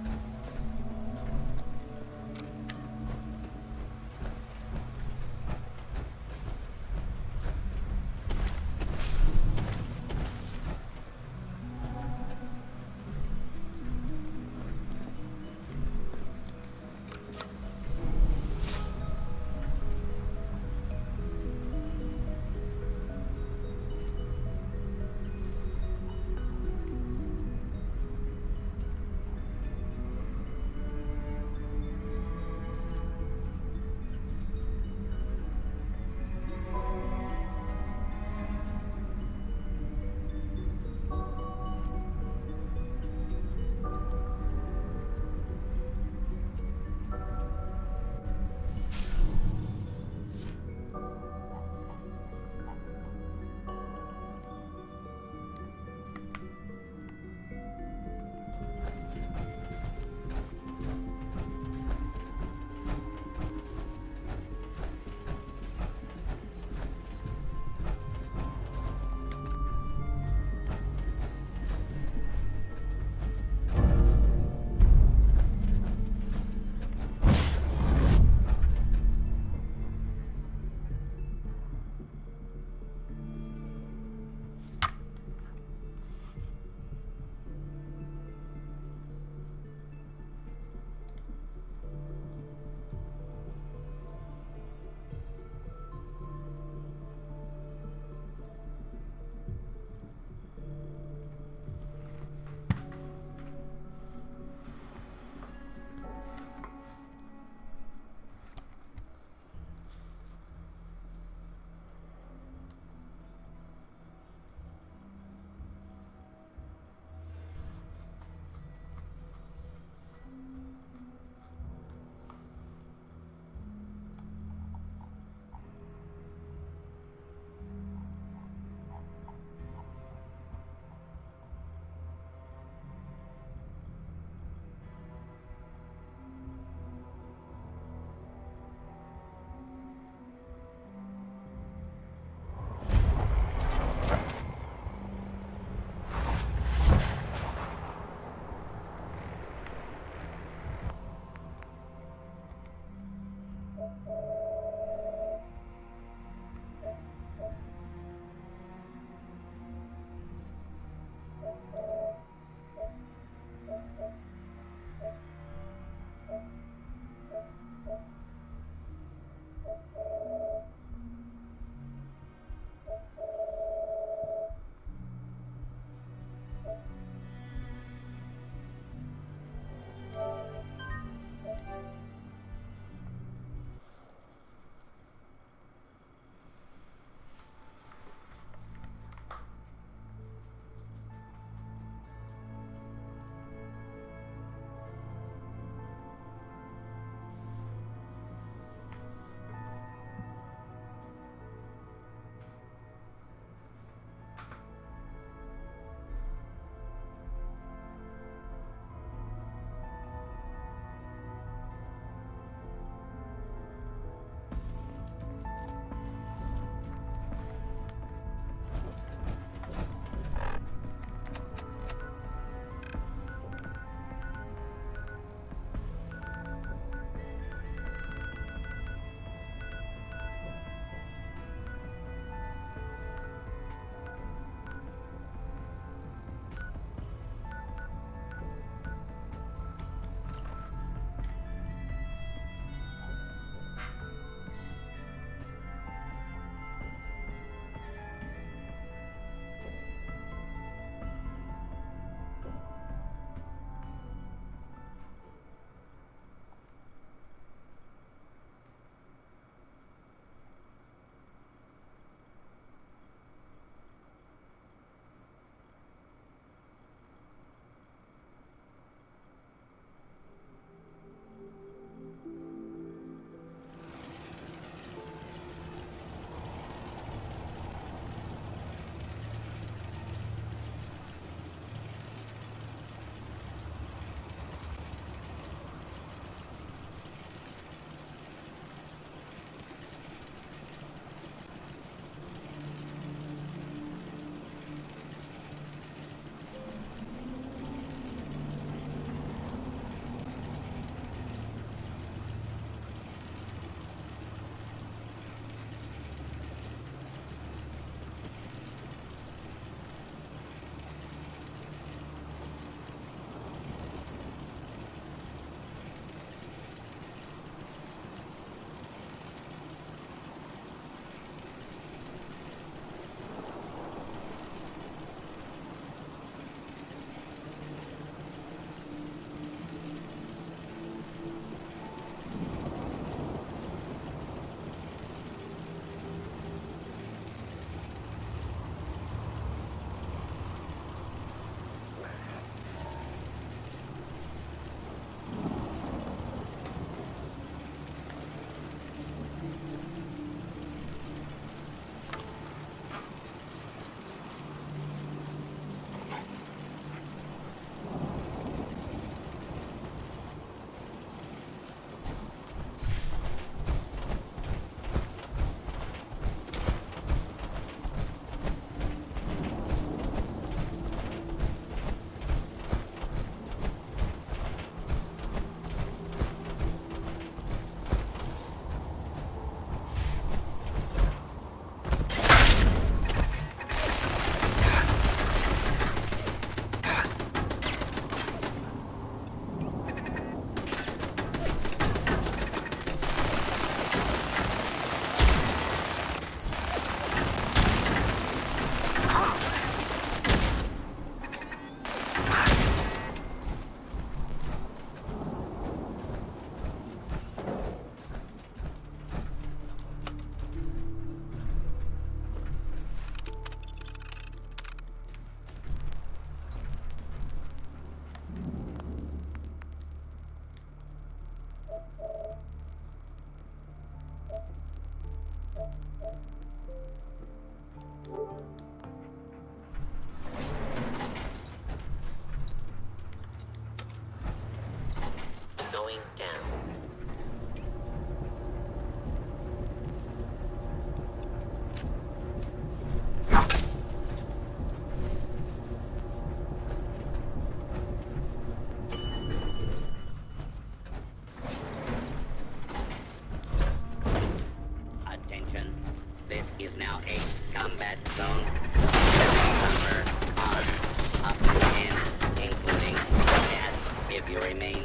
remain in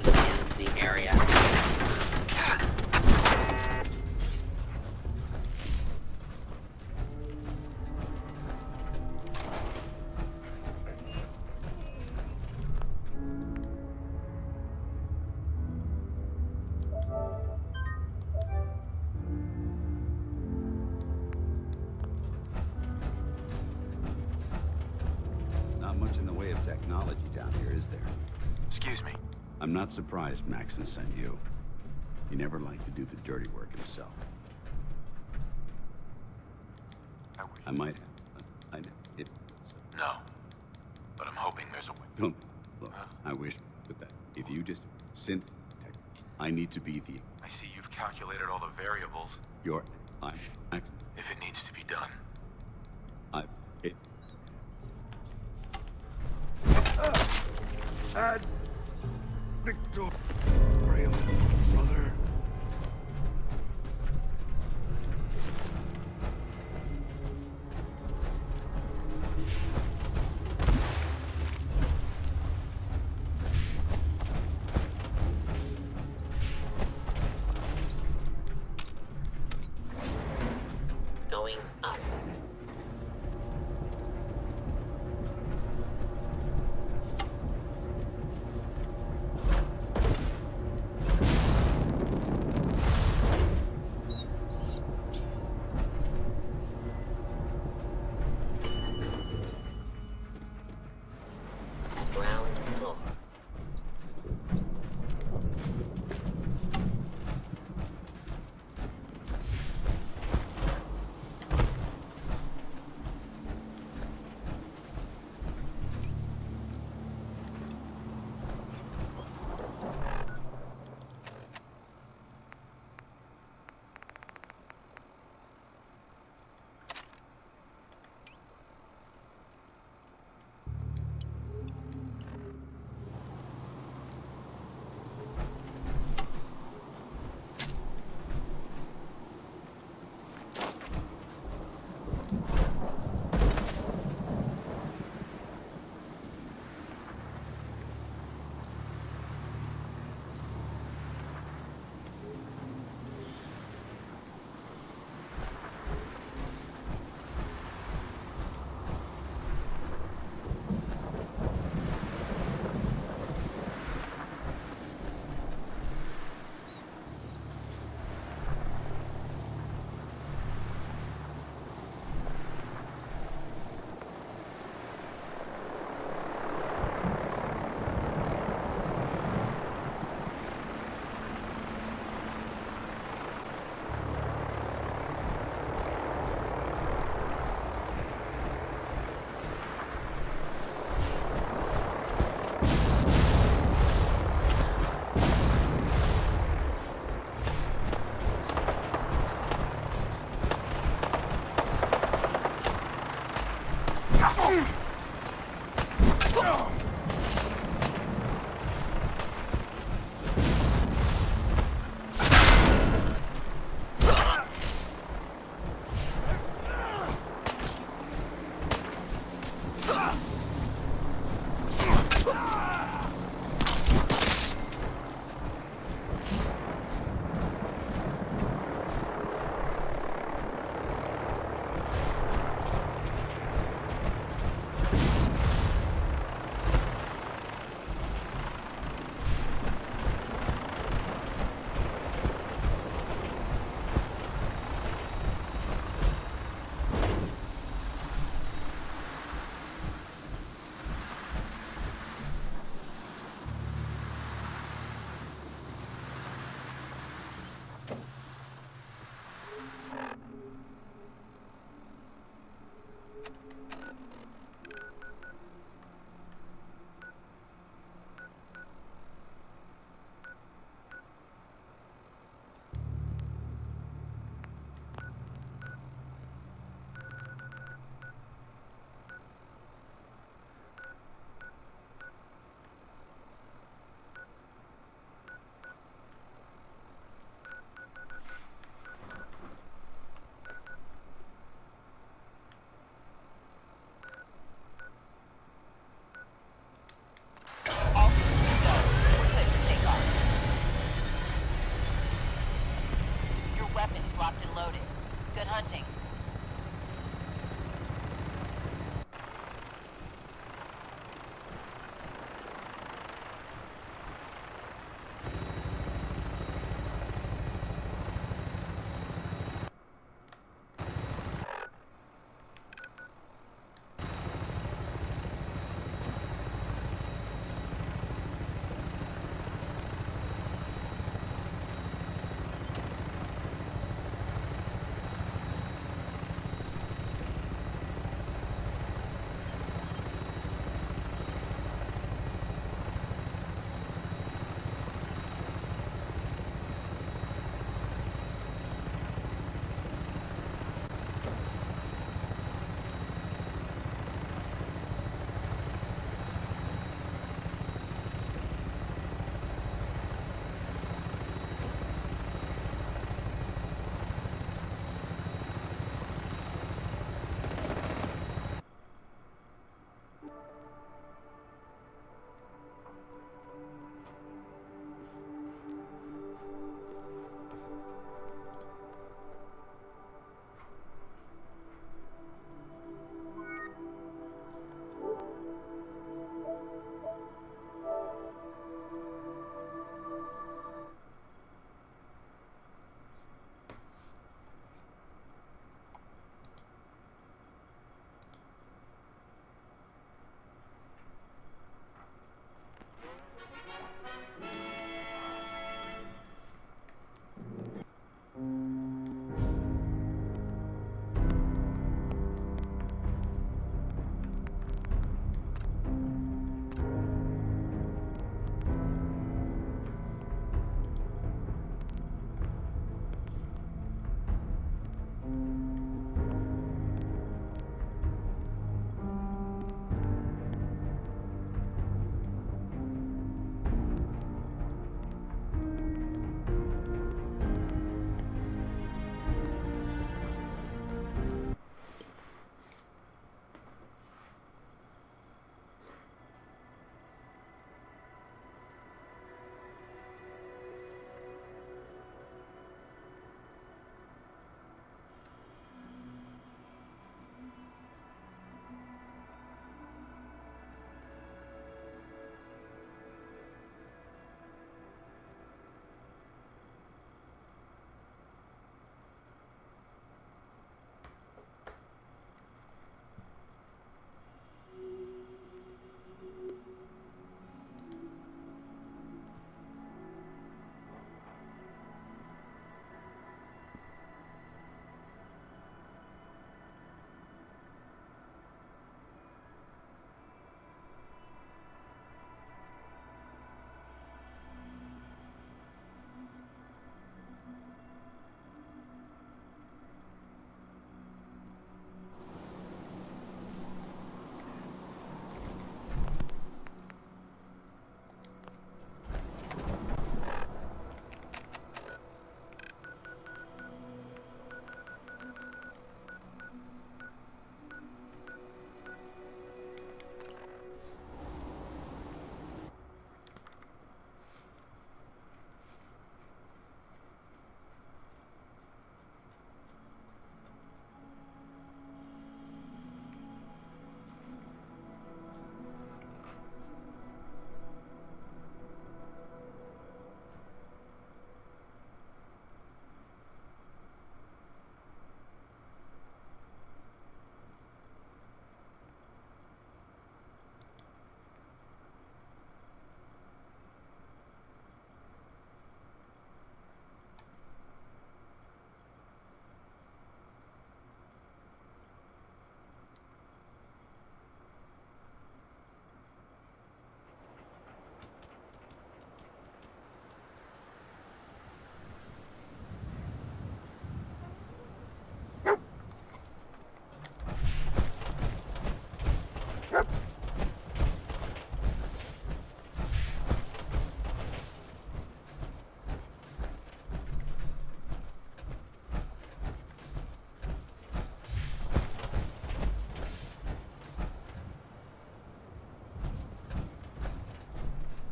the area. Not much in the way of technology down here, is there? Excuse me. I'm not surprised Maxon sent you. He never liked to do the dirty work himself. I might have. No. But I'm hoping there's a way. Don't. Look, I wish, but that if you just synth tech, I need to be the. I see you've calculated all the variables. If it needs to be done. Victorium, brother. Going up.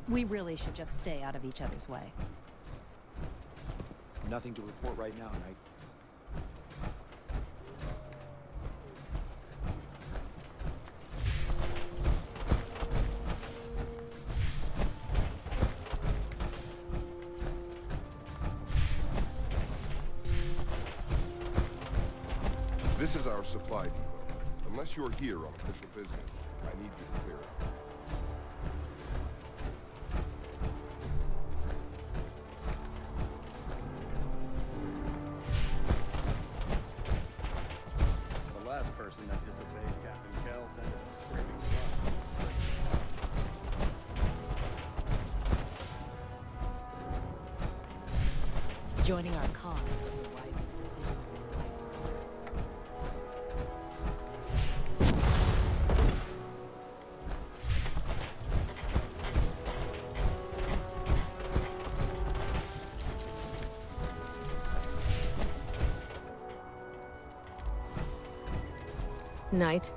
We really should just stay out of each other's way. Nothing to report right now, Knight. This is our supply depot. Unless you're here on official business, I need you to clear it. The last person that disobeyed Captain Kells ended up scraping the rust. Joining our cause was the wisest decision. Knight.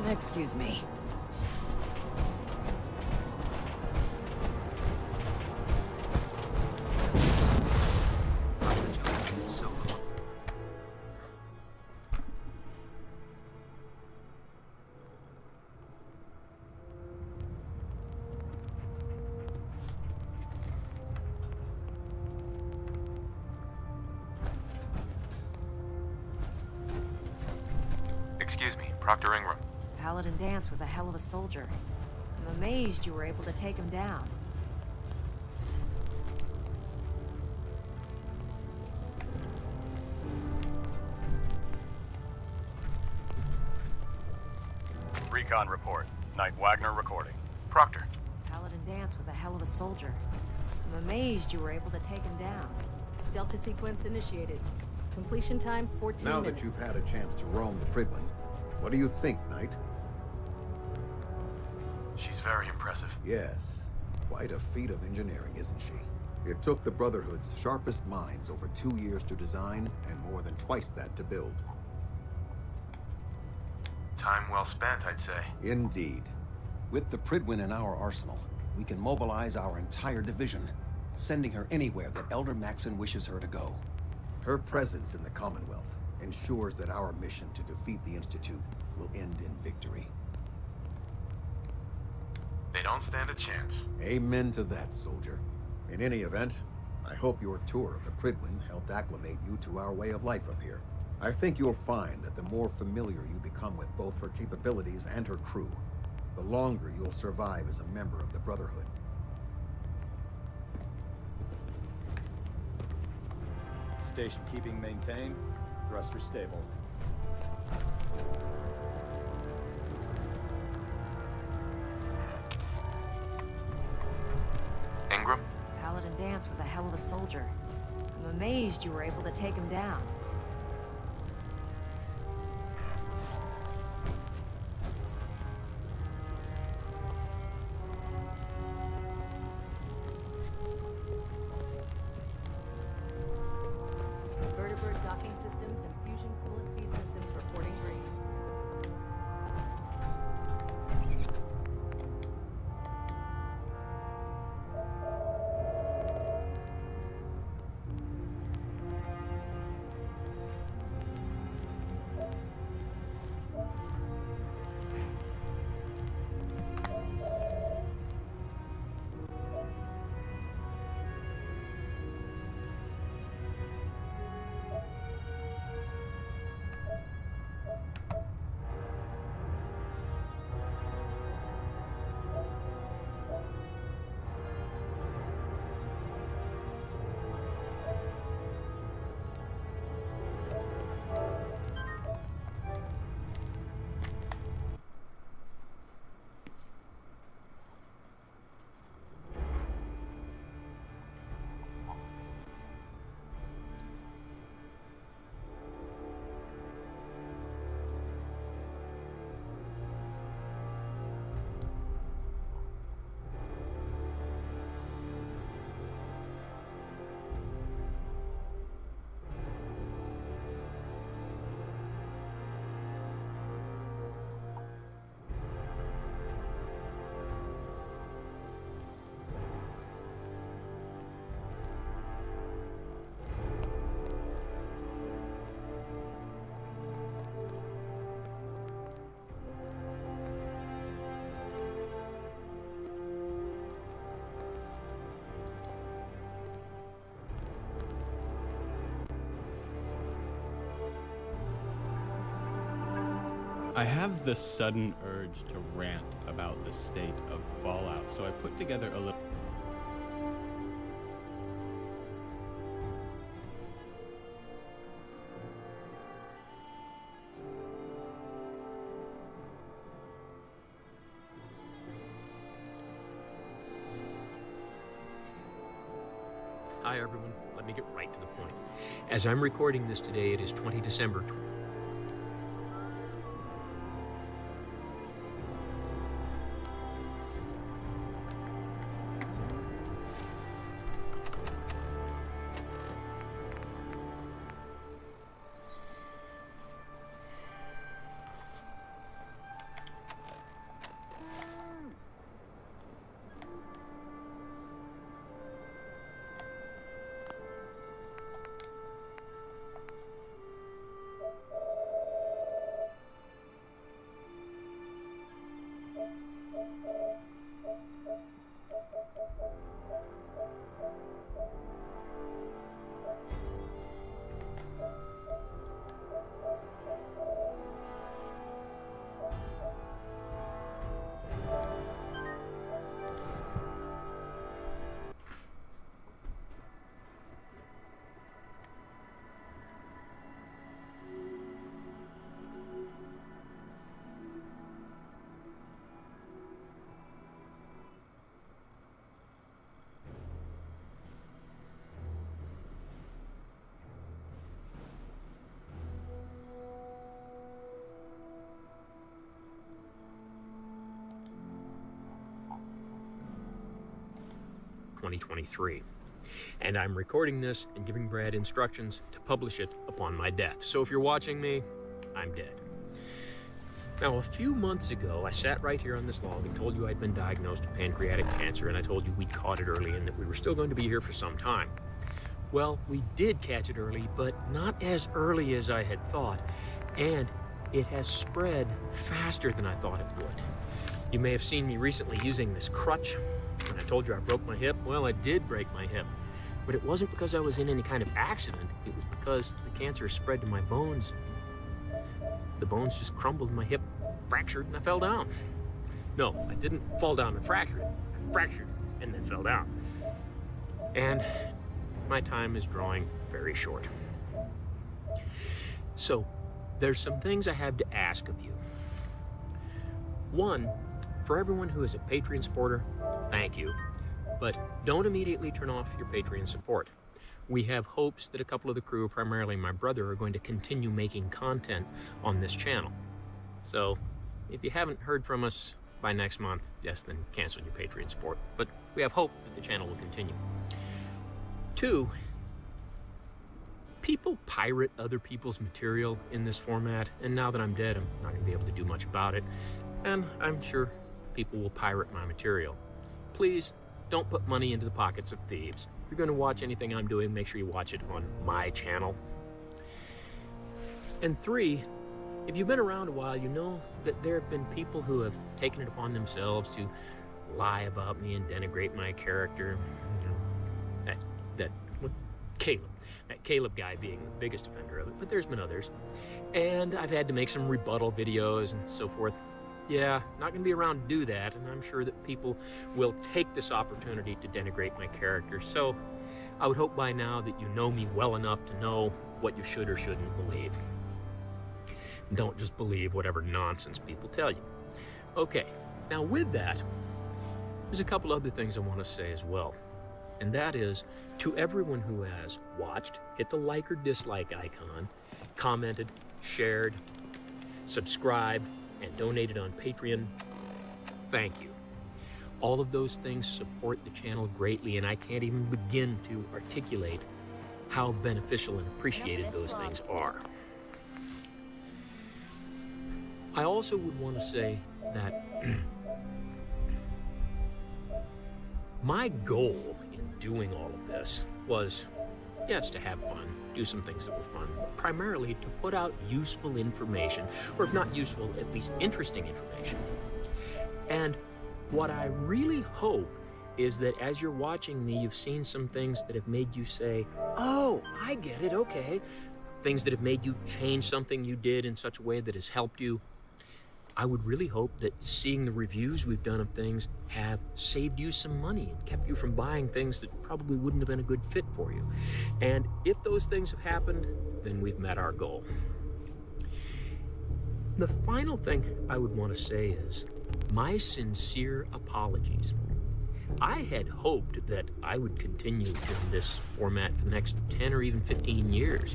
Excuse me. Excuse me, Proctor Ingram. Paladin Danse was a hell of a soldier. I'm amazed you were able to take him down. Recon report. Knight Wagner recording. Proctor. Paladin Danse was a hell of a soldier. I'm amazed you were able to take him down. Delta sequence initiated. Completion time 14 now minutes. That you've had a chance to roam the Pridwin, what do you think, Knight? She's very impressive. Yes. Quite a feat of engineering, isn't she? It took the Brotherhood's sharpest minds over 2 years to design, and more than twice that to build. Time well spent, I'd say. Indeed. With the Pridwin in our arsenal, we can mobilize our entire division, sending her anywhere that Elder Maxon wishes her to go. Her presence in the Commonwealth ensures that our mission to defeat the Institute will end in victory. They don't stand a chance. Amen to that, soldier. In any event, I hope your tour of the Pridwin helped acclimate you to our way of life up here. I think you'll find that the more familiar you become with both her capabilities and her crew, the longer you'll survive as a member of the Brotherhood. Station keeping maintained. Thruster stable. Dance was a hell of a soldier. I'm amazed you were able to take him down. Vertibird docking systems and fusion coolant feed systems reporting green. I have this sudden urge to rant about the state of Fallout, so I put together a little... Hi everyone, let me get right to the point. As I'm recording this today, it is 20 December. ...2023. And I'm recording this and giving Brad instructions to publish it upon my death. So if you're watching me, I'm dead. Now, a few months ago, I sat right here on this log and told you I'd been diagnosed with pancreatic cancer, and I told you we'd caught it early and that we were still going to be here for some time. Well, we did catch it early, but not as early as I had thought, and it has spread faster than I thought it would. You may have seen me recently using this crutch. When I told you I broke my hip, well, I did break my hip. But it wasn't because I was in any kind of accident. It was because the cancer spread to my bones. The bones just crumbled, my hip fractured, and I fell down. No, I didn't fall down and fracture it. I fractured and then fell down. And my time is drawing very short. So, there's some things I have to ask of you. One, for everyone who is a Patreon supporter, thank you. But don't immediately turn off your Patreon support. We have hopes that a couple of the crew, primarily my brother, are going to continue making content on this channel. So, if you haven't heard from us by next month, yes, then cancel your Patreon support. But we have hope that the channel will continue. 2, people pirate other people's material in this format, and now that I'm dead, I'm not going to be able to do much about it. And I'm sure people will pirate my material. Please, don't put money into the pockets of thieves. If you're going to watch anything I'm doing, make sure you watch it on my channel. And 3, if you've been around a while, you know that there have been people who have taken it upon themselves to lie about me and denigrate my character. That Caleb guy being the biggest offender of it, but there's been others. And I've had to make some rebuttal videos and so forth. Yeah, not going to be around to do that, and I'm sure that people will take this opportunity to denigrate my character. So I would hope by now that you know me well enough to know what you should or shouldn't believe. Don't just believe whatever nonsense people tell you. Okay, now with that, there's a couple other things I want to say as well. And that is, to everyone who has watched, hit the like or dislike icon, commented, shared, subscribed, and donated on Patreon, thank you. All of those things support the channel greatly, and I can't even begin to articulate how beneficial and appreciated those things are. I also would want to say that my goal in doing all of this was, yes, to have fun, do some things that were fun, but primarily to put out useful information, or if not useful, at least interesting information. And what I really hope is that as you're watching me, you've seen some things that have made you say, oh, I get it, okay. Things that have made you change something you did in such a way that has helped you. I would really hope that seeing the reviews we've done of things have saved you some money and kept you from buying things that probably wouldn't have been a good fit for you. And if those things have happened, then we've met our goal. The final thing I would want to say is my sincere apologies. I had hoped that I would continue in this format for the next 10 or even 15 years.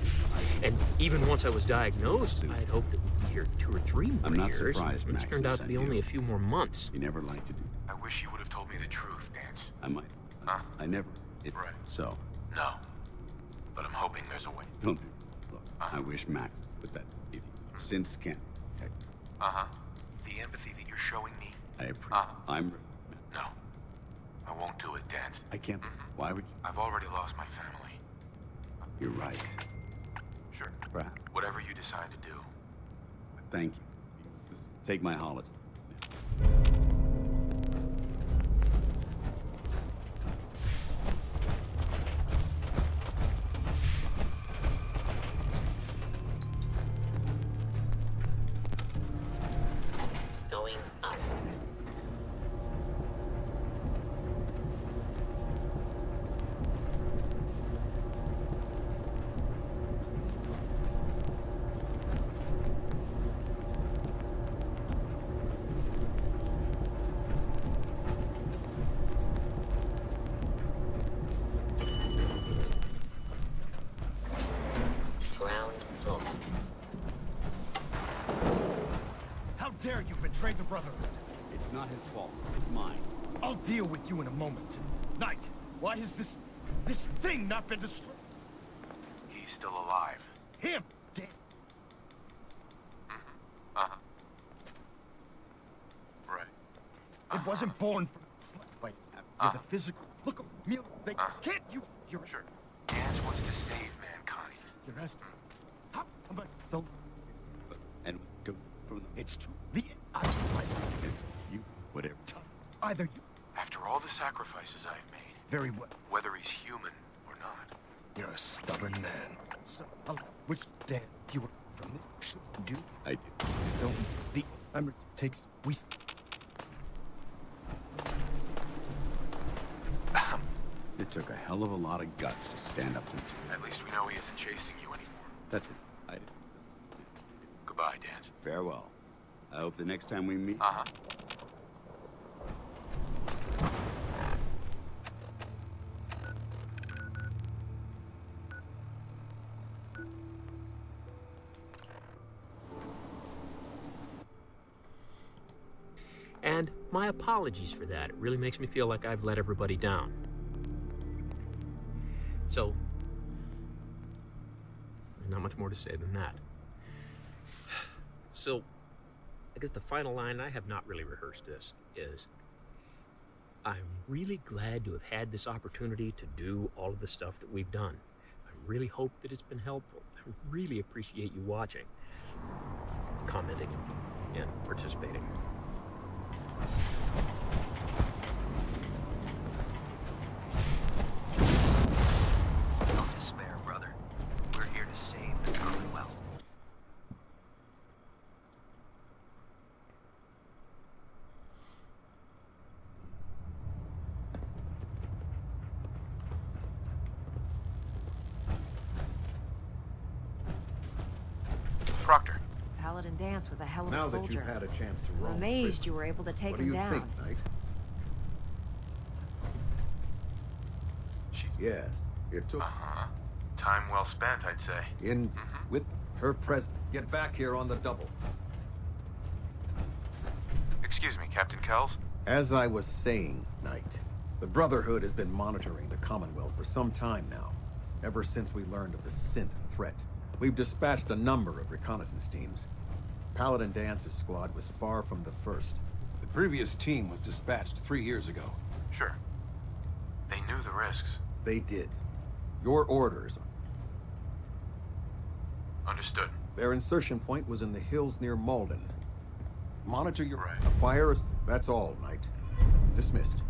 And even once I was diagnosed, I had hoped that we'd be here 2 or 3 more years. I'm not surprised, Max. It's turned out to be only a few more months. You never liked to do. I wish you would have told me the truth, Dance. I might. Huh? I never. Right. So. No. But I'm hoping there's a way. Don't do. Look, I wish Max, but that if you since can't protect. The empathy that you're showing me. I appreciate. I'm. No. I won't do it, Dance. I can't. Why would you? I've already lost my family. You're right. Sure. Right. Whatever you decide to do. Thank you. Just take my holiday. Going up. Ground floor. How dare you betray the Brotherhood? It's not his fault. It's mine. I'll deal with you in a moment. Knight, why has this thing not been destroyed? He's still alive. Him! Damn. Right. It wasn't born from by the physical. Look at me. They can't use your. Sure. Dance wants to save mankind. You're asking. How much those? And go from the. It's true. The you whatever. Either you. After all the sacrifices I've made. Very well. Whether he's human or not. You're a stubborn man. So, which damn you were from this shit do? I do. Don't the takes we. It took a hell of a lot of guts to stand up to me. At least we know he isn't chasing you anymore. That's it. Goodbye, Dance. Farewell. I hope the next time we meet. My apologies for that. It really makes me feel like I've let everybody down. So, not much more to say than that. So, I guess the final line, I have not really rehearsed this, is I'm really glad to have had this opportunity to do all of the stuff that we've done. I really hope that it's been helpful. I really appreciate you watching, commenting, and participating. Don't despair, brother. We're here to save the Commonwealth. Proctor. Paladin Dance was a hell of a Now soldier. that you've had a chance to roam I'm the amazed prison, you were able to take what him do you down. think, Knight? Yes, it took... Time well spent, I'd say. With her present. Get back here on the double. Excuse me, Captain Kells? As I was saying, Knight, the Brotherhood has been monitoring the Commonwealth for some time now, ever since we learned of the synth threat. We've dispatched a number of reconnaissance teams. Paladin Dance's squad was far from the first. The previous team was dispatched 3 years ago. Sure. They knew the risks. They did. Your orders. Understood. Their insertion point was in the hills near Malden. Monitor your... Acquire us. That's all, Knight. Dismissed.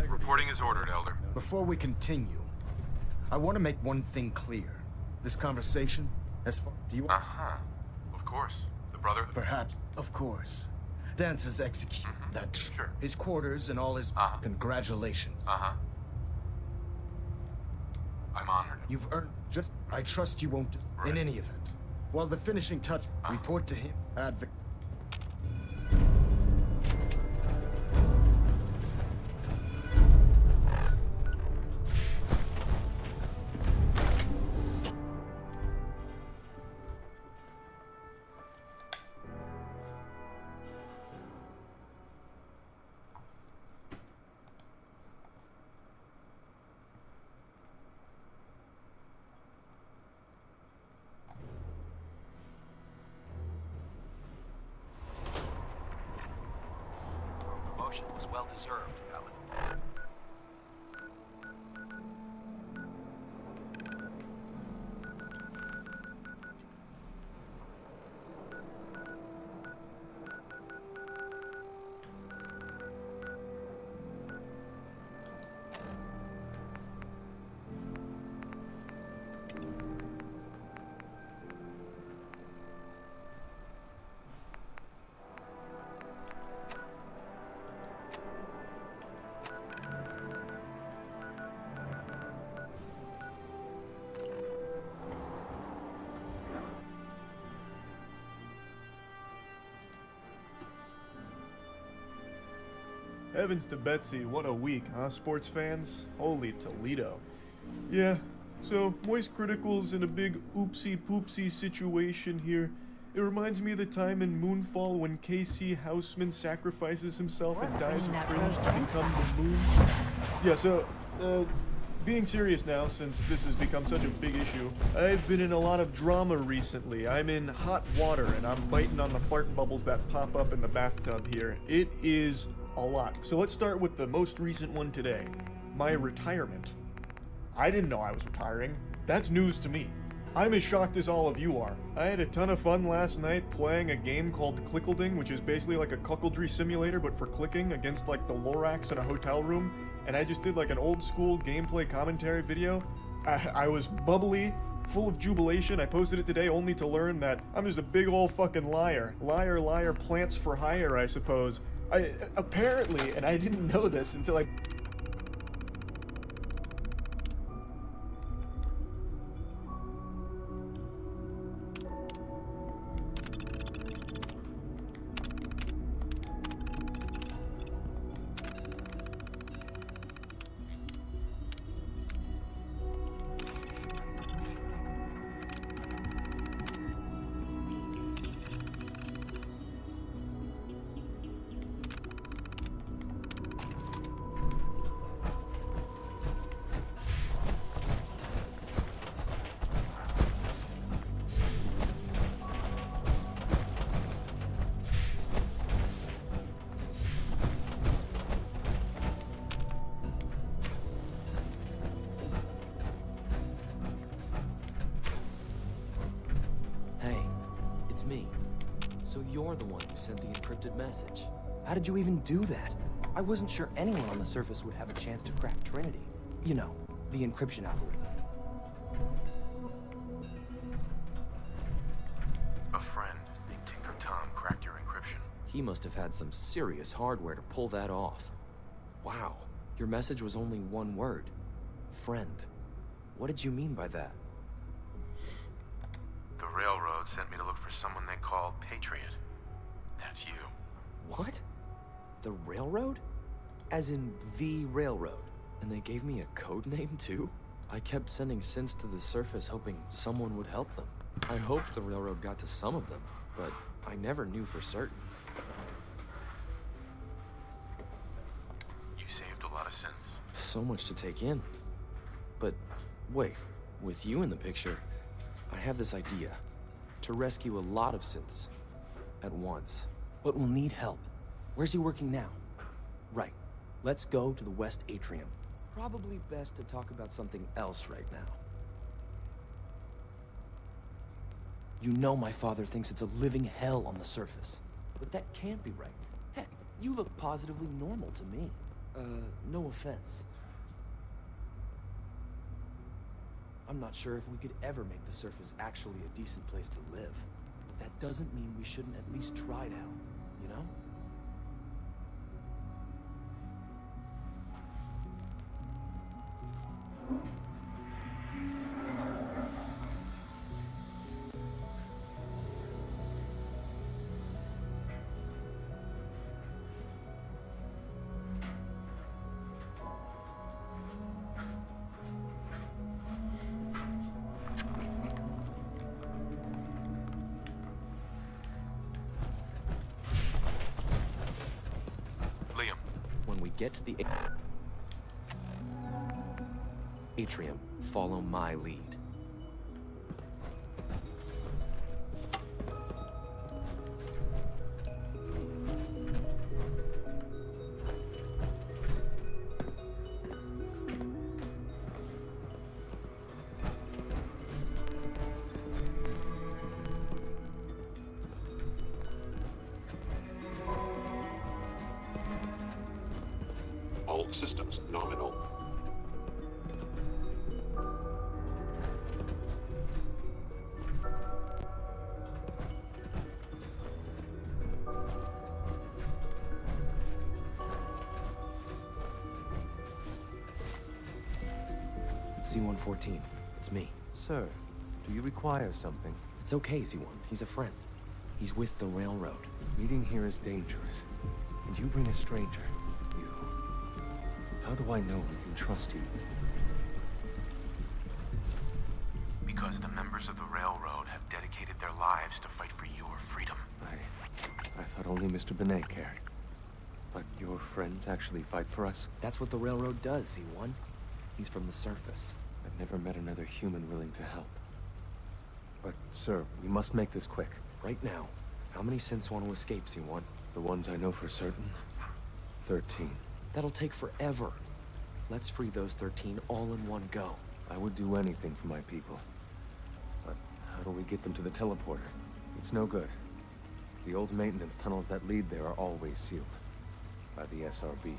Reporting is ordered, Elder. Before we continue, I want to make one thing clear. This conversation, as far... Do you... Of course. The Brotherhood? Perhaps. Of course. Dance's execution. That's sure. His quarters and all his... Congratulations. I'm honored. You've earned... Just... I trust you won't... In any event. While the finishing touch... Report to him. Advocate. Was well deserved, Paladin. Heavens to Betsy, what a week, huh, sports fans? Holy Toledo. Yeah, so Moist Critical's in a big oopsie-poopsie situation here. It reminds me of the time in Moonfall when KC Houseman sacrifices himself and dies of cringe to become the moon. Yeah, so, being serious now, since this has become such a big issue, I've been in a lot of drama recently. I'm in hot water, and I'm biting on the fart bubbles that pop up in the bathtub here. It is a lot. So let's start with the most recent one today. My retirement. I didn't know I was retiring. That's news to me. I'm as shocked as all of you are. I had a ton of fun last night playing a game called Clickleding, which is basically like a cuckoldry simulator, but for clicking against like the Lorax in a hotel room. And I just did like an old school gameplay commentary video. I was bubbly, full of jubilation. I posted it today only to learn that I'm just a big old fucking liar. Liar, liar, plants for hire, I suppose. Apparently, and I didn't know this until I... me. So you're the one who sent the encrypted message. How did you even do that? I wasn't sure anyone on the surface would have a chance to crack Trinity. You know, the encryption algorithm. A friend named Tinker Tom cracked your encryption. He must have had some serious hardware to pull that off. Wow, your message was only one word. Friend. What did you mean by that? The railroad sent me to look for someone they called Patriot. That's you. What? The railroad? As in the railroad? And they gave me a code name too? I kept sending synths to the surface hoping someone would help them. I hoped the railroad got to some of them, but I never knew for certain. You saved a lot of synths. So much to take in. But wait, with you in the picture, I have this idea. To rescue a lot of synths at once. But we'll need help. Where's he working now? Right. Let's go to the West Atrium. Probably best to talk about something else right now. You know my father thinks it's a living hell on the surface. But that can't be right. Heck, you look positively normal to me. No offense. I'm not sure if we could ever make the surface actually a decent place to live. But that doesn't mean we shouldn't at least try to help, you know? When we get to the atrium, follow my lead. All systems nominal. C-114, it's me. Sir, do you require something? It's okay, Z-1. He's a friend. He's with the railroad. Meeting here is dangerous. And you bring a stranger. How do I know we can trust you? Because the members of the railroad have dedicated their lives to fight for your freedom. I thought only Mr. Benet cared. But your friends actually fight for us? That's what the railroad does, Z1. He's from the surface. I've never met another human willing to help. But, sir, we must make this quick. Right now, how many synths want to escape, Z1? The ones I know for certain? 13. That'll take forever. Let's free those 13 all in one go. I would do anything for my people. But how do we get them to the teleporter? It's no good. The old maintenance tunnels that lead there are always sealed. By the SRB.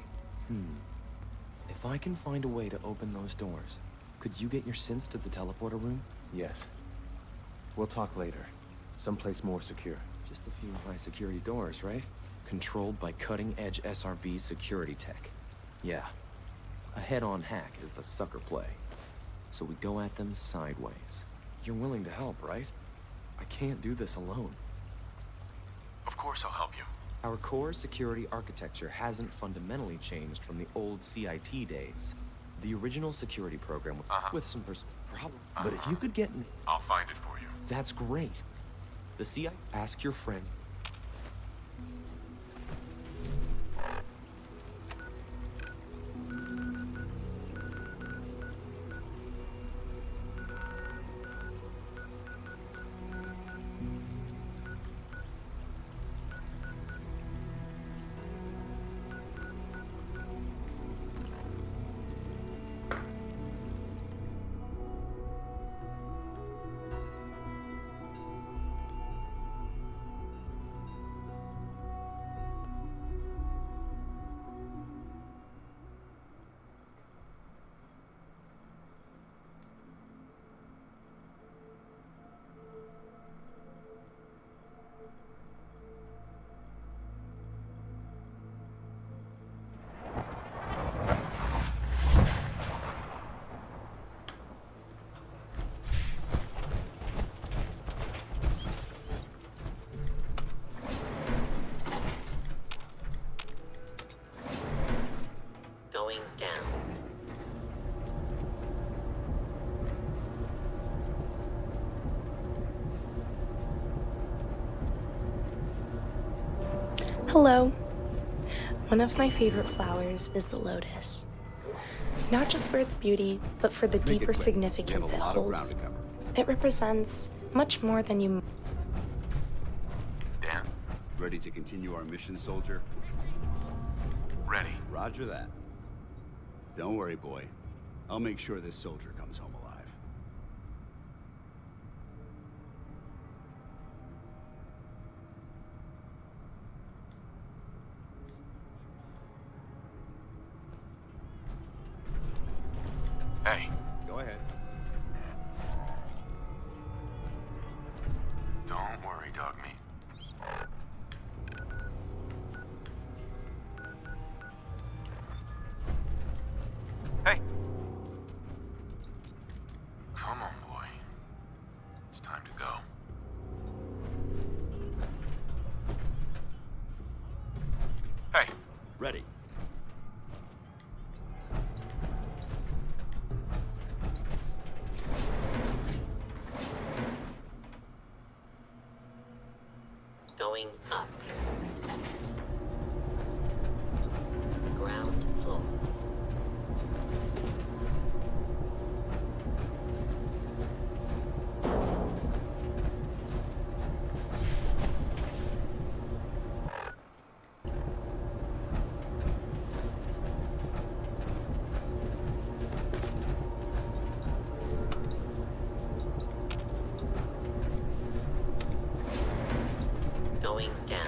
If I can find a way to open those doors, could you get your synths to the teleporter room? Yes. We'll talk later. Someplace more secure. Just a few high-security doors, right? Controlled by cutting-edge SRB security tech. Yeah. A head-on hack is the sucker play. So we go at them sideways. You're willing to help, right? I can't do this alone. Of course I'll help you. Our core security architecture hasn't fundamentally changed from the old CIT days. The original security program was with some problem. But if you could get me... I'll find it for you. That's great. The CIT... Ask your friend... Hello. One of my favorite flowers is the lotus. Not just for its beauty, but for the deeper significance it holds. It represents much more than you... Dan, ready to continue our mission, soldier? Ready. Roger that. Don't worry, boy. I'll make sure this soldier comes home alive. Hey. Go ahead. Don't worry, dog meat. Hey. Come on, boy. It's time to go. Hey. Ready. Going up. Ground floor. Going down.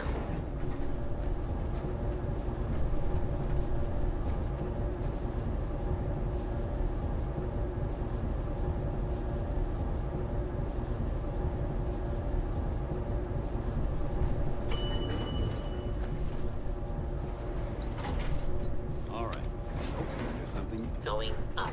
All right. There's something Going up.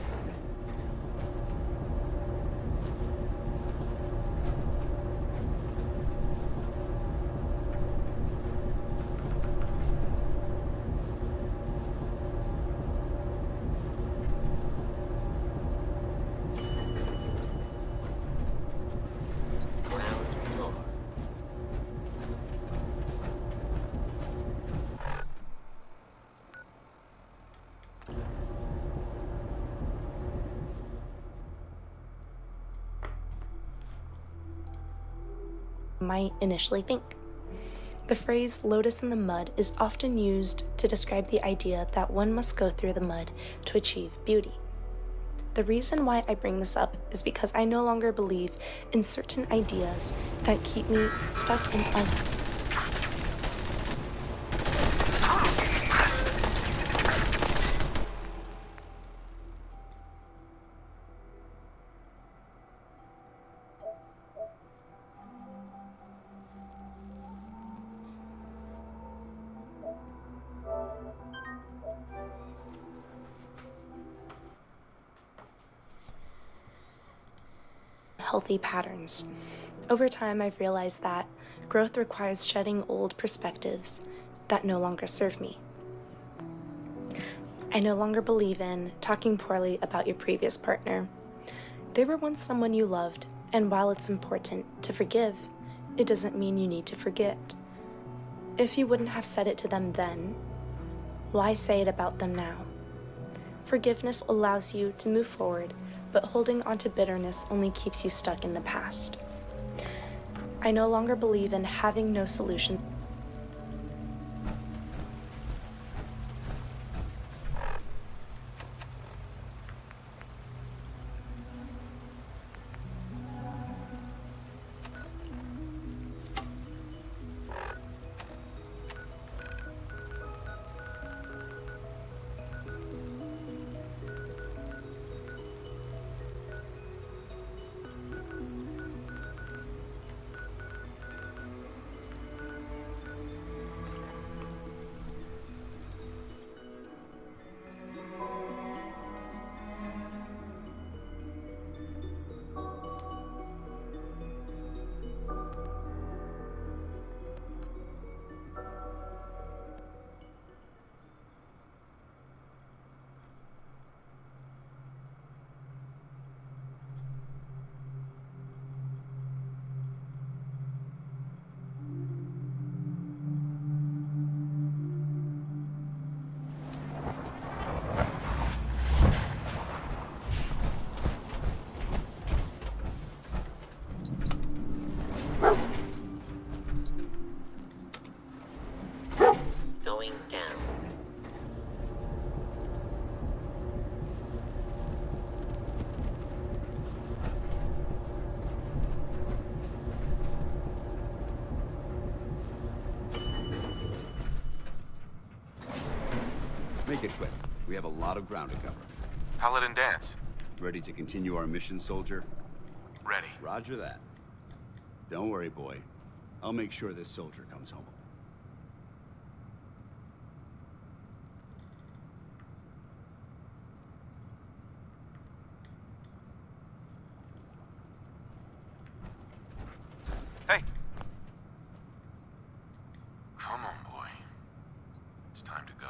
Ground floor. might initially think. The phrase lotus in the mud is often used to describe the idea that one must go through the mud to achieve beauty. The reason why I bring this up is because I no longer believe in certain ideas that keep me stuck in healthy patterns. Over time, I've realized that growth requires shedding old perspectives that no longer serve me. I no longer believe in talking poorly about your previous partner. They were once someone you loved, and while it's important to forgive, it doesn't mean you need to forget. If you wouldn't have said it to them then, why say it about them now? Forgiveness allows you to move forward, but holding on to bitterness only keeps you stuck in the past. I no longer believe in having no solution. have a lot of ground to cover. Paladin dance. Ready to continue our mission, soldier? Ready. Roger that. Don't worry, boy. I'll make sure this soldier comes home. Hey! Come on, boy. It's time to go.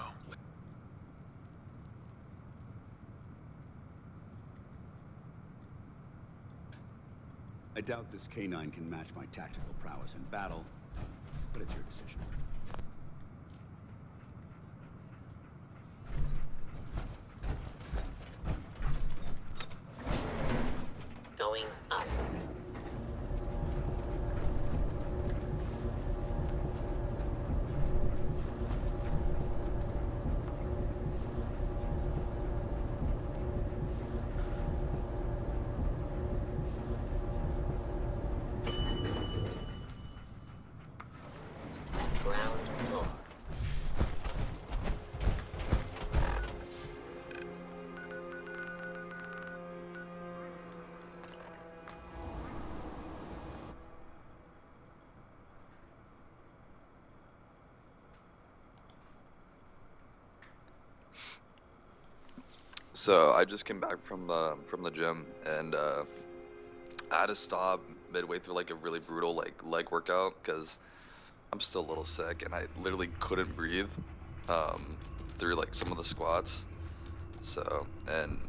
I doubt this canine can match my tactical prowess in battle, but it's your decision. Going up. Ground floor. So I just came back from the gym, and I had to stop midway through like a really brutal like leg workout because I'm still a little sick, and I literally couldn't breathe through like some of the squats. So, and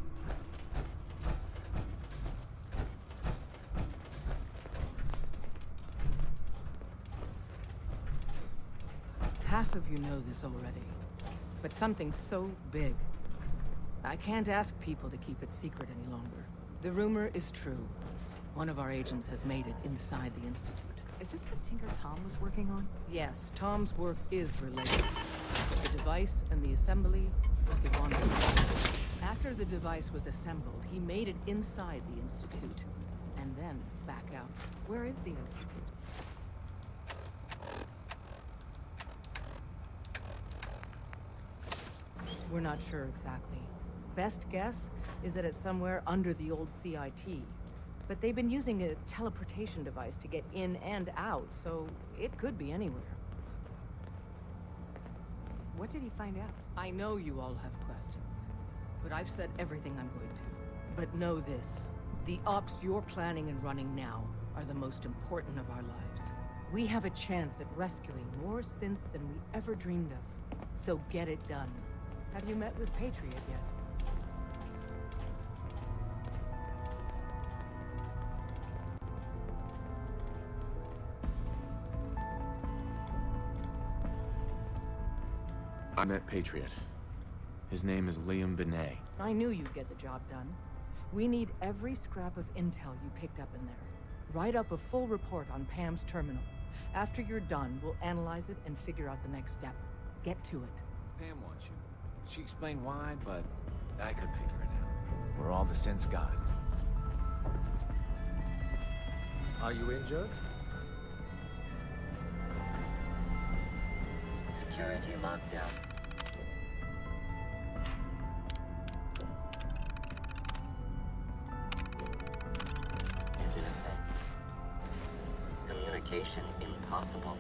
Half of you know this already, but something so big, I can't ask people to keep it secret any longer. The rumor is true. One of our agents has made it inside the Institute. Is this what Tinker Tom was working on? Yes, Tom's work is related. The device and the assembly was the one. After the device was assembled, he made it inside the Institute, and then back out. Where is the Institute? We're not sure exactly. Best guess is that it's somewhere under the old CIT. But they've been using a teleportation device to get in and out, so it could be anywhere. What did he find out? I know you all have questions, but I've said everything I'm going to. But know this, the ops you're planning and running now are the most important of our lives. We have a chance at rescuing more synths than we ever dreamed of. So get it done. Have you met with Patriot yet? I met Patriot. His name is Liam Benet. I knew you'd get the job done. We need every scrap of intel you picked up in there. Write up a full report on Pam's terminal. After you're done, we'll analyze it and figure out the next step. Get to it. Pam wants you. She explained why, but I couldn't figure it out. We're all the sense God. Are you injured? Security lockdown. Is in effect. Communication impossible.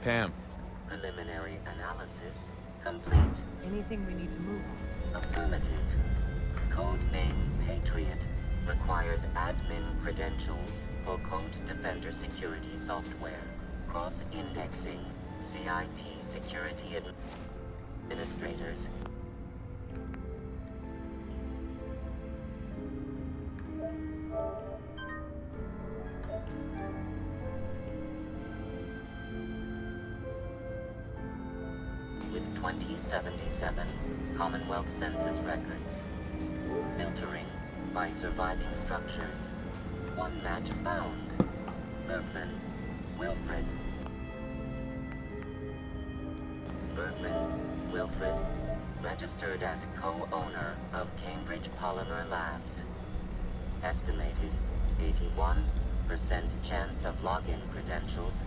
Pam. Preliminary analysis complete. Anything we need to move on? Affirmative. Codename Patriot requires admin credentials for Code Defender security software. Cross-indexing. CIT security administrators. With 2077 Commonwealth Census records. Filtering by surviving structures. One match found. Bergman, Wilfred. Bergman, Wilfred, registered as co-owner of Cambridge Polymer Labs. Estimated 81% chance of login credentials